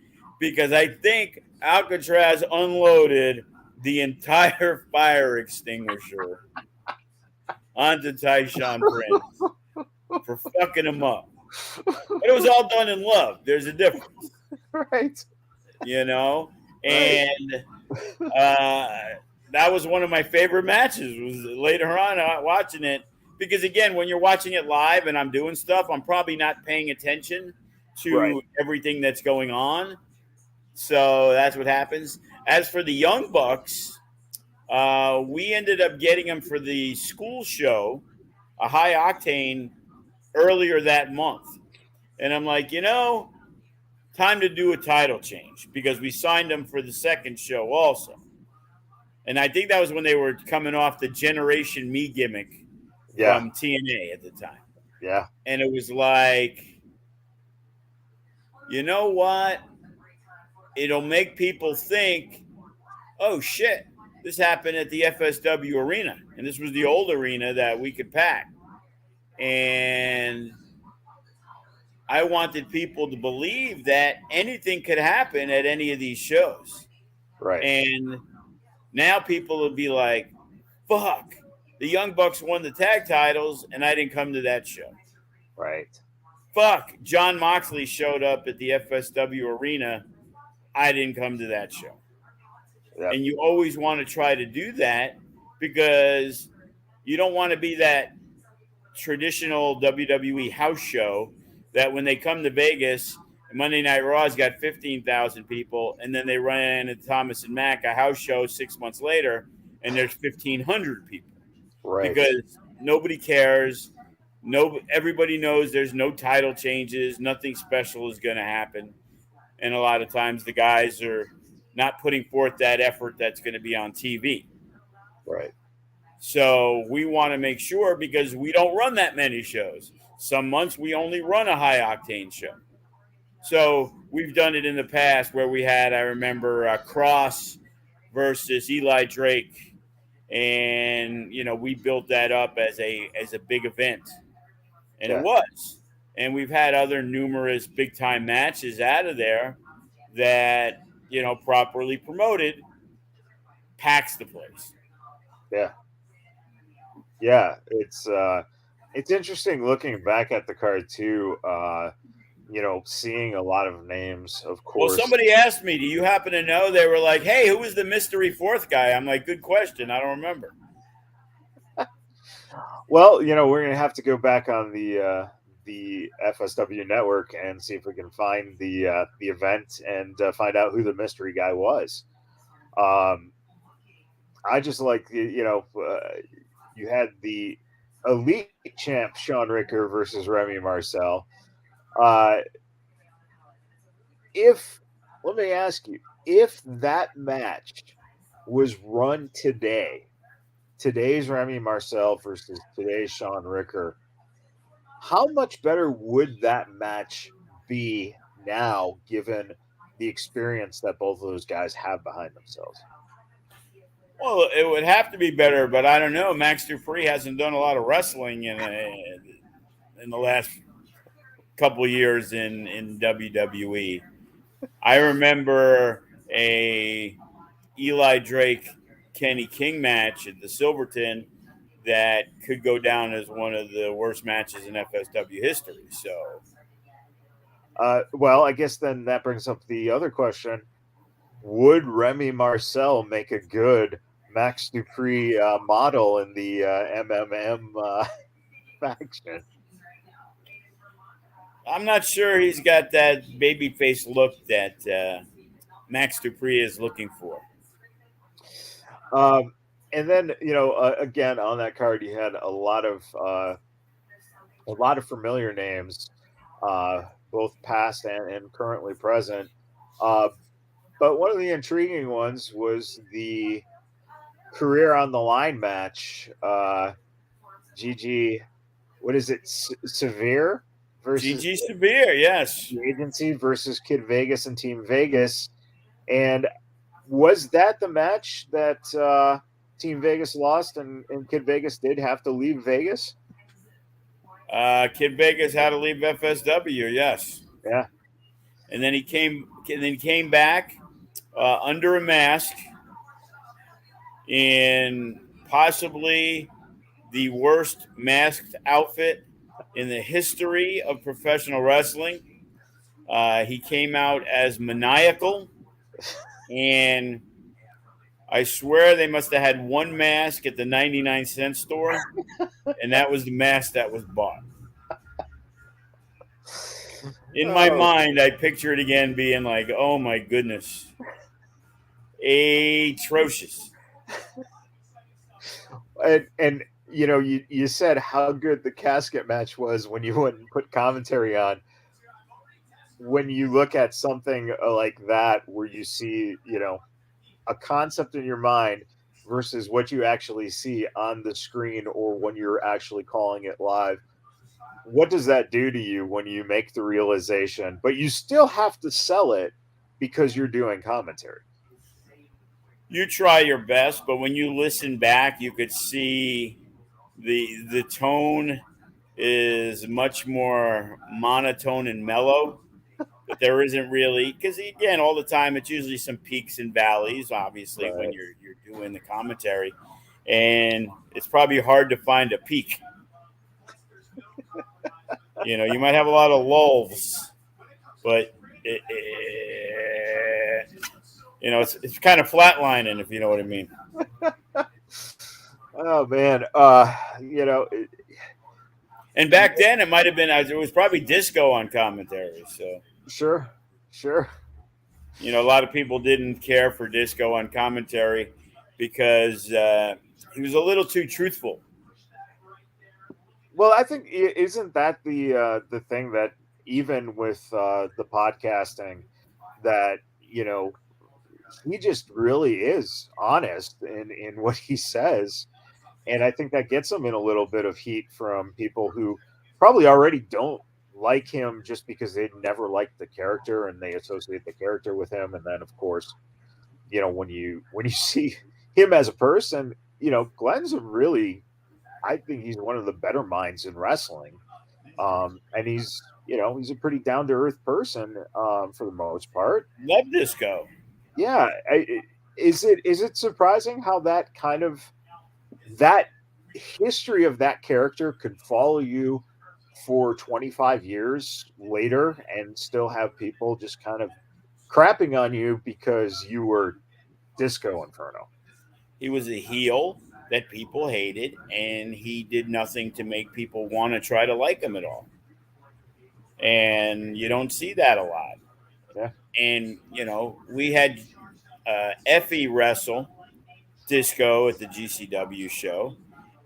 because I think Alcatraz unloaded the entire fire extinguisher onto Tyshawn Prince for fucking him up. But it was all done in love. There's a difference. Right. And that was one of my favorite matches. Was later on watching it, because again, when you're watching it live and I'm doing stuff, I'm probably not paying attention to everything that's going on. So that's what happens. As for the Young Bucks, we ended up getting them for the school show, a High Octane, earlier that month. And I'm like, time to do a title change, because we signed them for the second show also. And I think that was when they were coming off the Generation Me gimmick from TNA at the time. Yeah. And it was like, you know what? It'll make people think, oh, shit, This happened at the FSW Arena, and this was the old arena that we could pack. And I wanted people to believe that anything could happen at any of these shows. Right. And now people will be like, fuck, the Young Bucks won the tag titles, and I didn't come to that show. Right. Fuck, John Moxley showed up at the FSW Arena. I didn't come to that show. Yep. And you always want to try to do that because you don't want to be that traditional WWE house show that when they come to Vegas, Monday Night Raw's got 15,000 people, and then they run into Thomas and Mack, a house show 6 months later, and there's 1,500 people. Right. Because nobody cares. Everybody knows there's no title changes. Nothing special is going to happen. And a lot of times the guys are not putting forth that effort that's going to be on TV. Right. So we want to make sure, because we don't run that many shows. Some months we only run a high octane show. So we've done it in the past where we had, I remember, Cross versus Eli Drake. And, we built that up as a big event. And It was. And we've had other numerous big time matches out of there that, properly promoted, packs the place. Yeah. Yeah. It's interesting looking back at the card too. Seeing a lot of names, of course. Well, somebody asked me, do you happen to know? They were like, hey, who was the mystery fourth guy? I'm like, good question. I don't remember. Well, we're going to have to go back on the FSW Network and see if we can find the event and find out who the mystery guy was. I just like, you had the elite champ Sean Ricker versus Remy Marcel. Let me ask you, if that match was run today, today's Remy Marcel versus today's Sean Ricker, how much better would that match be now, given the experience that both of those guys have behind themselves? Well, it would have to be better, but I don't know. Max Dupree hasn't done a lot of wrestling in the last couple years in WWE. I remember a Eli Drake Kenny King match at the Silverton that could go down as one of the worst matches in FSW history. So, well, I guess then that brings up the other question: would Remy Marcel make a good Max Dupree model in the MMM faction? I'm not sure he's got that babyface look that Max Dupree is looking for. And then, again, on that card, you had a lot of familiar names, both past and currently present. But one of the intriguing ones was the career on the line match. Gigi, what is it? Severe versus Gigi Severe, yes. The Agency versus Kid Vegas and Team Vegas. And was that the match that Team Vegas lost and Kid Vegas did have to leave Vegas? Kid Vegas had to leave FSW, yes. Yeah. And then he came back under a mask in possibly the worst masked outfit in the history of professional wrestling. He came out as maniacal, and I swear they must have had one mask at the 99-cent store, and that was the mask that was bought. In my mind, I picture it again being like, oh my goodness, atrocious. And you said how good the casket match was when you went and put commentary on. When you look at something like that, where you see, a concept in your mind versus what you actually see on the screen or when you're actually calling it live, what does that do to you when you make the realization, but you still have to sell it because you're doing commentary? you try your best, but when you listen back, you could see the tone is much more monotone and mellow. But there isn't really, because again, all the time it's usually some peaks and valleys. Obviously, when Right. you're doing the commentary, and it's probably hard to find a peak. You might have a lot of lulls, but it's kind of flatlining, if you know what I mean. Oh man, And back then, it might have been. It was probably disco on commentary. So sure, sure. a lot of people didn't care for disco on commentary because he was a little too truthful. Well, I think isn't that the thing that even with the podcasting that he just really is honest in what he says, and I think that gets him in a little bit of heat from people who probably already don't like him just because they never liked the character and they associate the character with him, and then of course when you see him as a person, Glenn's a really, I think he's one of the better minds in wrestling. And he's a pretty down to earth person for the most part. Love disco. Yeah. Is it surprising how that history of that character could follow you for 25 years later and still have people just kind of crapping on you because you were Disco Inferno? He was a heel that people hated, and he did nothing to make people want to try to like him at all. And you don't see that a lot. Yeah. And we had Effie wrestle Disco at the GCW show,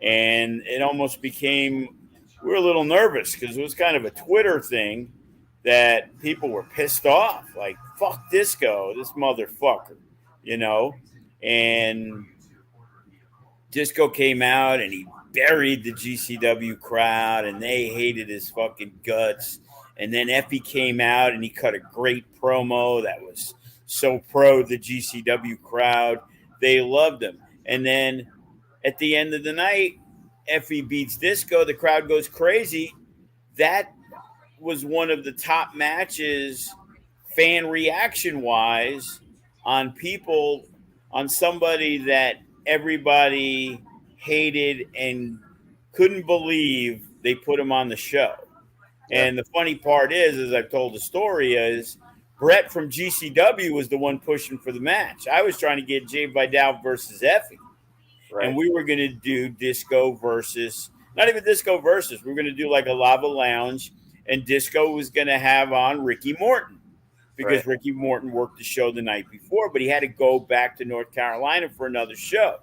and it almost became, we were a little nervous because it was kind of a Twitter thing that people were pissed off, like fuck Disco, this motherfucker, and Disco came out and he buried the GCW crowd and they hated his fucking guts. And then Effie came out and he cut a great promo that was so pro the GCW crowd. They loved him. And then at the end of the night, Effie beats Disco. The crowd goes crazy. That was one of the top matches, fan reaction wise, on somebody that everybody hated and couldn't believe they put him on the show. Yeah. And the funny part is, as I've told the story, is Brett from GCW was the one pushing for the match. I was trying to get Jay Vidal versus Effie. Right. And we were going to do Disco versus, not even Disco versus, we were going to do like a Lava Lounge, and Disco was going to have on Ricky Morton because right. Ricky Morton worked the show the night before, but he had to go back to North Carolina for another show.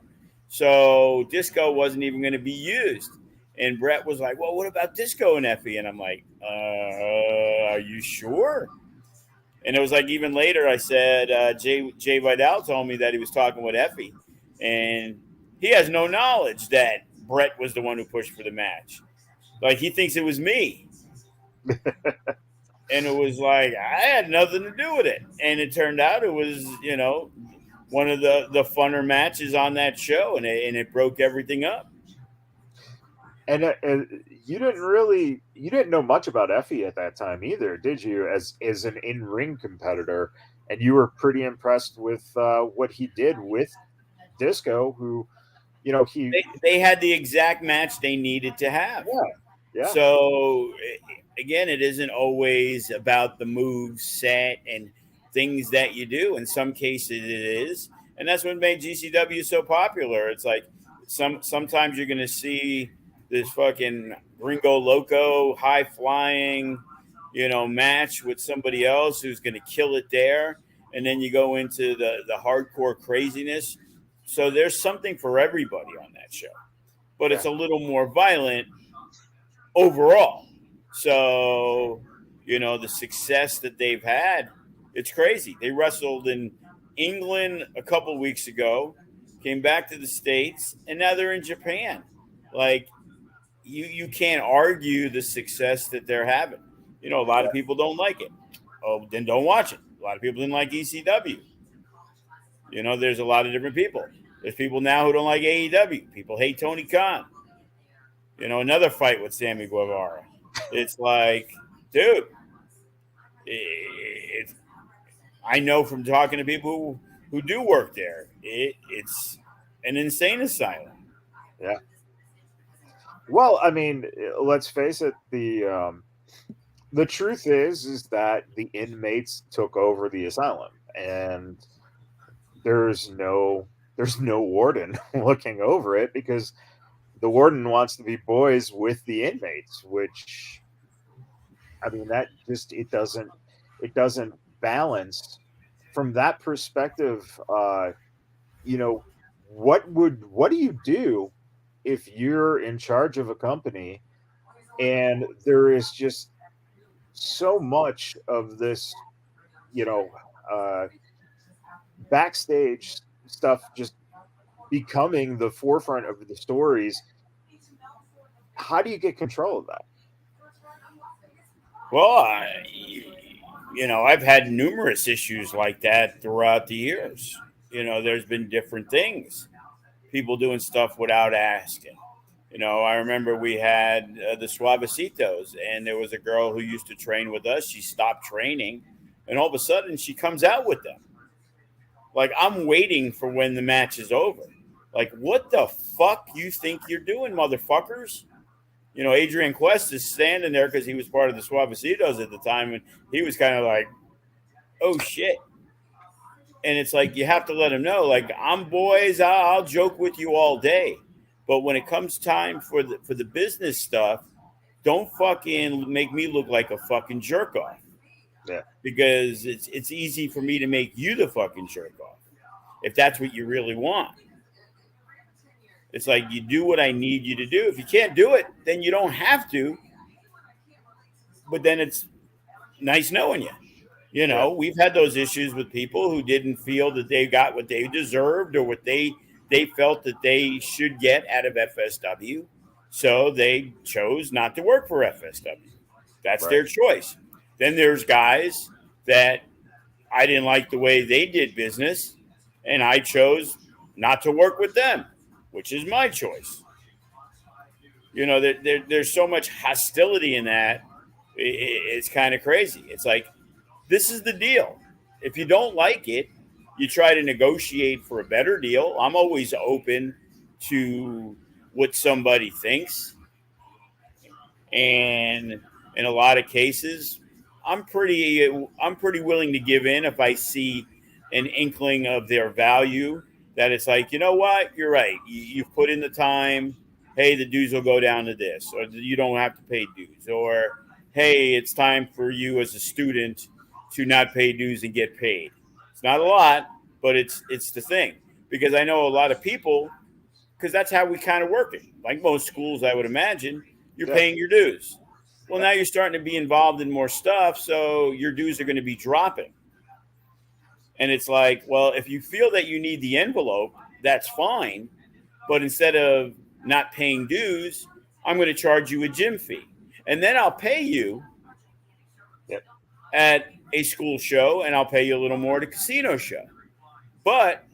So Disco wasn't even going to be used. And Brett was like, well, what about Disco and Effie? And I'm like, are you sure? And it was like, even later, I said, Jay Vidal told me that he was talking with Effie. And he has no knowledge that Brett was the one who pushed for the match. Like, he thinks it was me. And it was like, I had nothing to do with it. And it turned out it was, one of the funner matches on that show. And it broke everything up. And you didn't know much about Effie at that time either, did you? As an in-ring competitor, and you were pretty impressed with what he did with Disco, who, they had the exact match they needed to have. Yeah. So again, it isn't always about the moves set and things that you do. In some cases, it is, and that's what made GCW so popular. It's like sometimes you're going to see this fucking Gringo Loco high flying, match with somebody else who's going to kill it there. And then you go into the hardcore craziness. So there's something for everybody on that show, but it's a little more violent overall. So, the success that they've had, it's crazy. They wrestled in England a couple of weeks ago, came back to the States, and now they're in Japan. Like, you can't argue the success that they're having. A lot of people don't like it. Oh, then don't watch it. A lot of people didn't like ECW. You know, there's a lot of different people. There's people now who don't like AEW. People hate Tony Khan. You know, another fight with Sammy Guevara. It's like, dude, it's I know from talking to people who do work there, it's an insane asylum. Yeah. Well, I mean, let's face it. The truth is that the inmates took over the asylum, and there's no warden looking over it because the warden wants to be boys with the inmates, which, I mean, that just it doesn't balance from that perspective. You know, what do you do if you're in charge of a company and there is just so much of this, you know, uh, backstage stuff just becoming the forefront of the stories? How do you get control of that? Well, you know, I've had numerous issues like that throughout the years. You know, there's been different things, people doing stuff without asking. You know, I remember we had the Suavecitos, and there was a girl who used to train with us. She stopped training, and all of a sudden she comes out with them. Like, I'm waiting for when the match is over. Like, what the fuck you think you're doing, motherfuckers? You know, Adrian Quest is standing there because he was part of the Suavecitos at the time, and he was kind of like, oh shit. And it's like, you have to let him know, like, I'm boys, I'll joke with you all day. But when it comes time for the business stuff, don't fucking make me look like a fucking jerk off. Yeah. Because it's easy for me to make you the fucking jerk off if that's what you really want. It's like, you do what I need you to do. If you can't do it, then you don't have to. But then it's nice knowing you. You know, we've had those issues with people who didn't feel that they got what they deserved or what they felt that they should get out of FSW. So they chose not to work for FSW. That's their choice. Then there's guys that I didn't like the way they did business, and I chose not to work with them, which is my choice. You know, there's so much hostility in that. It's kind of crazy. It's like, this is the deal. If you don't like it, you try to negotiate for a better deal. I'm always open to what somebody thinks. And in a lot of cases, I'm pretty willing to give in if I see an inkling of their value, that it's like, you know what, you're right. You've put in the time. Hey, the dues will go down to this, or you don't have to pay dues, or hey, it's time for you as a student to not pay dues and get paid. It's not a lot, but it's the thing, because I know a lot of people, because that's how we kind of work it. Like most schools, I would imagine, you're paying your dues. Well, now you're starting to be involved in more stuff, so your dues are going to be dropping. And it's like, well, if you feel that you need the envelope, that's fine. But instead of not paying dues, I'm going to charge you a gym fee. And then I'll pay you at a school show, and I'll pay you a little more at a casino show. But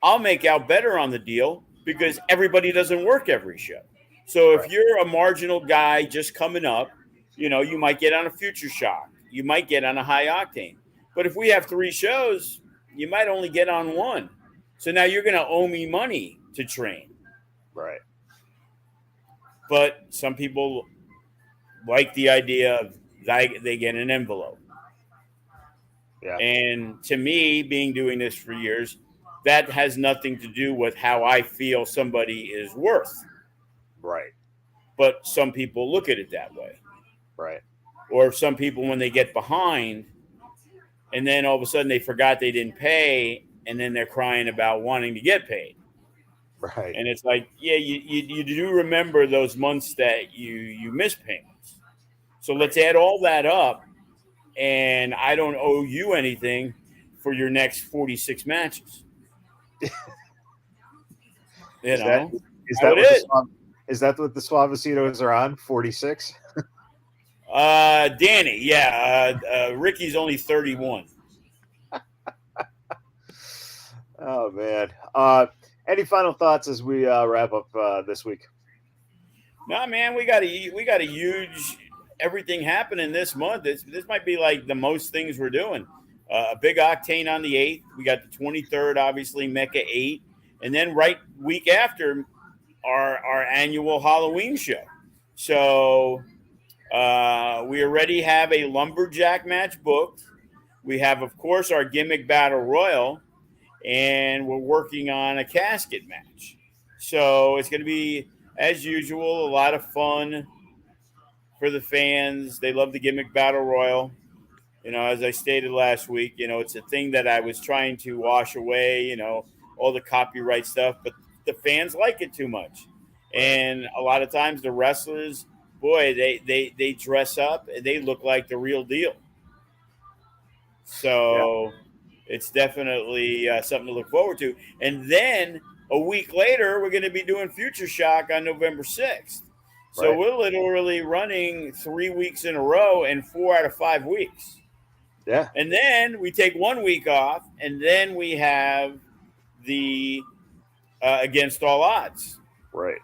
I'll make out better on the deal because everybody doesn't work every show. So if you're a marginal guy just coming up, you know, you might get on a Future Shock. You might get on a High Octane. But if we have 3 shows, you might only get on 1. So now you're going to owe me money to train. Right. But some people like the idea of they get an envelope. Yeah. And to me, being doing this for years, that has nothing to do with how I feel somebody is worth. Right. But some people look at it that way. Right. Or some people, when they get behind and then all of a sudden they forgot they didn't pay, and then they're crying about wanting to get paid. Right. And it's like, yeah, you do remember those months that you missed payments. So let's add all that up, and I don't owe you anything for your next 46 matches. Is that what the Suavecitos are on? 46? Danny, yeah. Ricky's only 31. Oh man. Any final thoughts as we wrap up this week? No, man, we got a huge everything happening this month. This might be like the most things we're doing. A big Octane on the 8th. We got the 23rd, obviously MECCA VIII, and then right week after our annual Halloween show. So we already have a lumberjack match booked. We have, of course, our gimmick battle royal, and we're working on a casket match. So it's going to be, as usual, a lot of fun for the fans. They love the gimmick battle royal. As I stated last week, it's a thing that I was trying to wash away, all the copyright stuff, but the fans like it too much. And a lot of times the wrestlers, boy, they dress up and they look like the real deal. So it's definitely something to look forward to. And then a week later, we're going to be doing Future Shock on November 6th. So we're literally running 3 weeks in a row and 4 out of 5 weeks. Yeah. And then we take 1 week off, and then we have the Against All Odds. Right.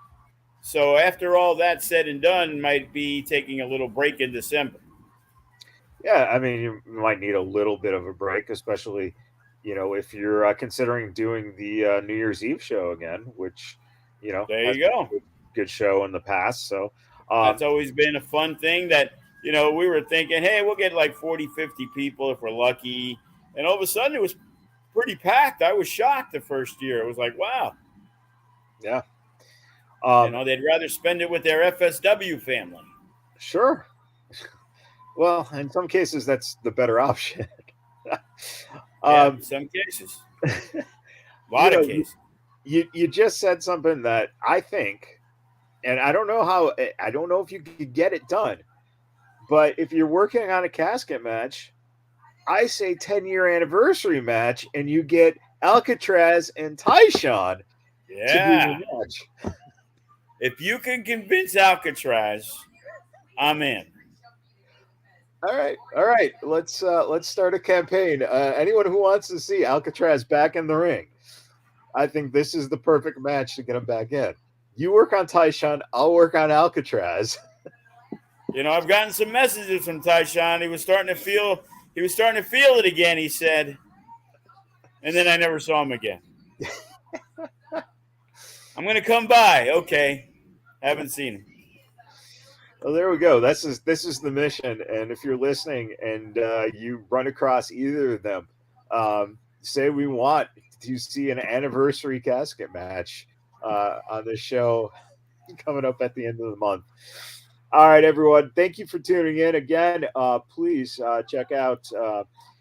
So after all that said and done, might be taking a little break in December. Yeah, I mean, you might need a little bit of a break, especially, if you're considering doing the New Year's Eve show again, which, there you go. Good show in the past. So that's always been a fun thing that, we were thinking, hey, we'll get like 40, 50 people if we're lucky. And all of a sudden it was pretty packed. I was shocked the first year. It was like, wow. Yeah. They'd rather spend it with their FSW family. Sure. Well, in some cases, that's the better option. In some cases. A lot of cases. You just said something that I think, and I don't know if you could get it done, but if you're working on a casket match, I say 10-year anniversary match, and you get Alcatraz and Tyshawn to do the match. If you can convince Alcatraz, I'm in. All right. Let's start a campaign. Anyone who wants to see Alcatraz back in the ring, I think this is the perfect match to get him back in. You work on Tyshawn, I'll work on Alcatraz. I've gotten some messages from Tyshawn. He was starting to feel it again, he said. And then I never saw him again. I'm going to come by. Okay. Haven't seen him. Well, there we go. This is the mission. And if you're listening and you run across either of them, say we want to see an anniversary casket match on this show coming up at the end of the month. All right, everyone. Thank you for tuning in again. Please check out,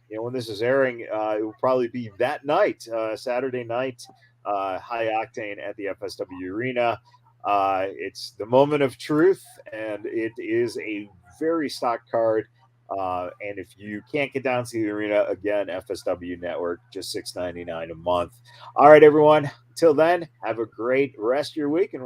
when this is airing, it will probably be that night, Saturday night, High Octane at the FSW Arena. It's the moment of truth, and it is a very stocked card. And if you can't get down to the arena, again, FSW Network, just $6.99 a month. All right, everyone. Till then, have a great rest of your week, and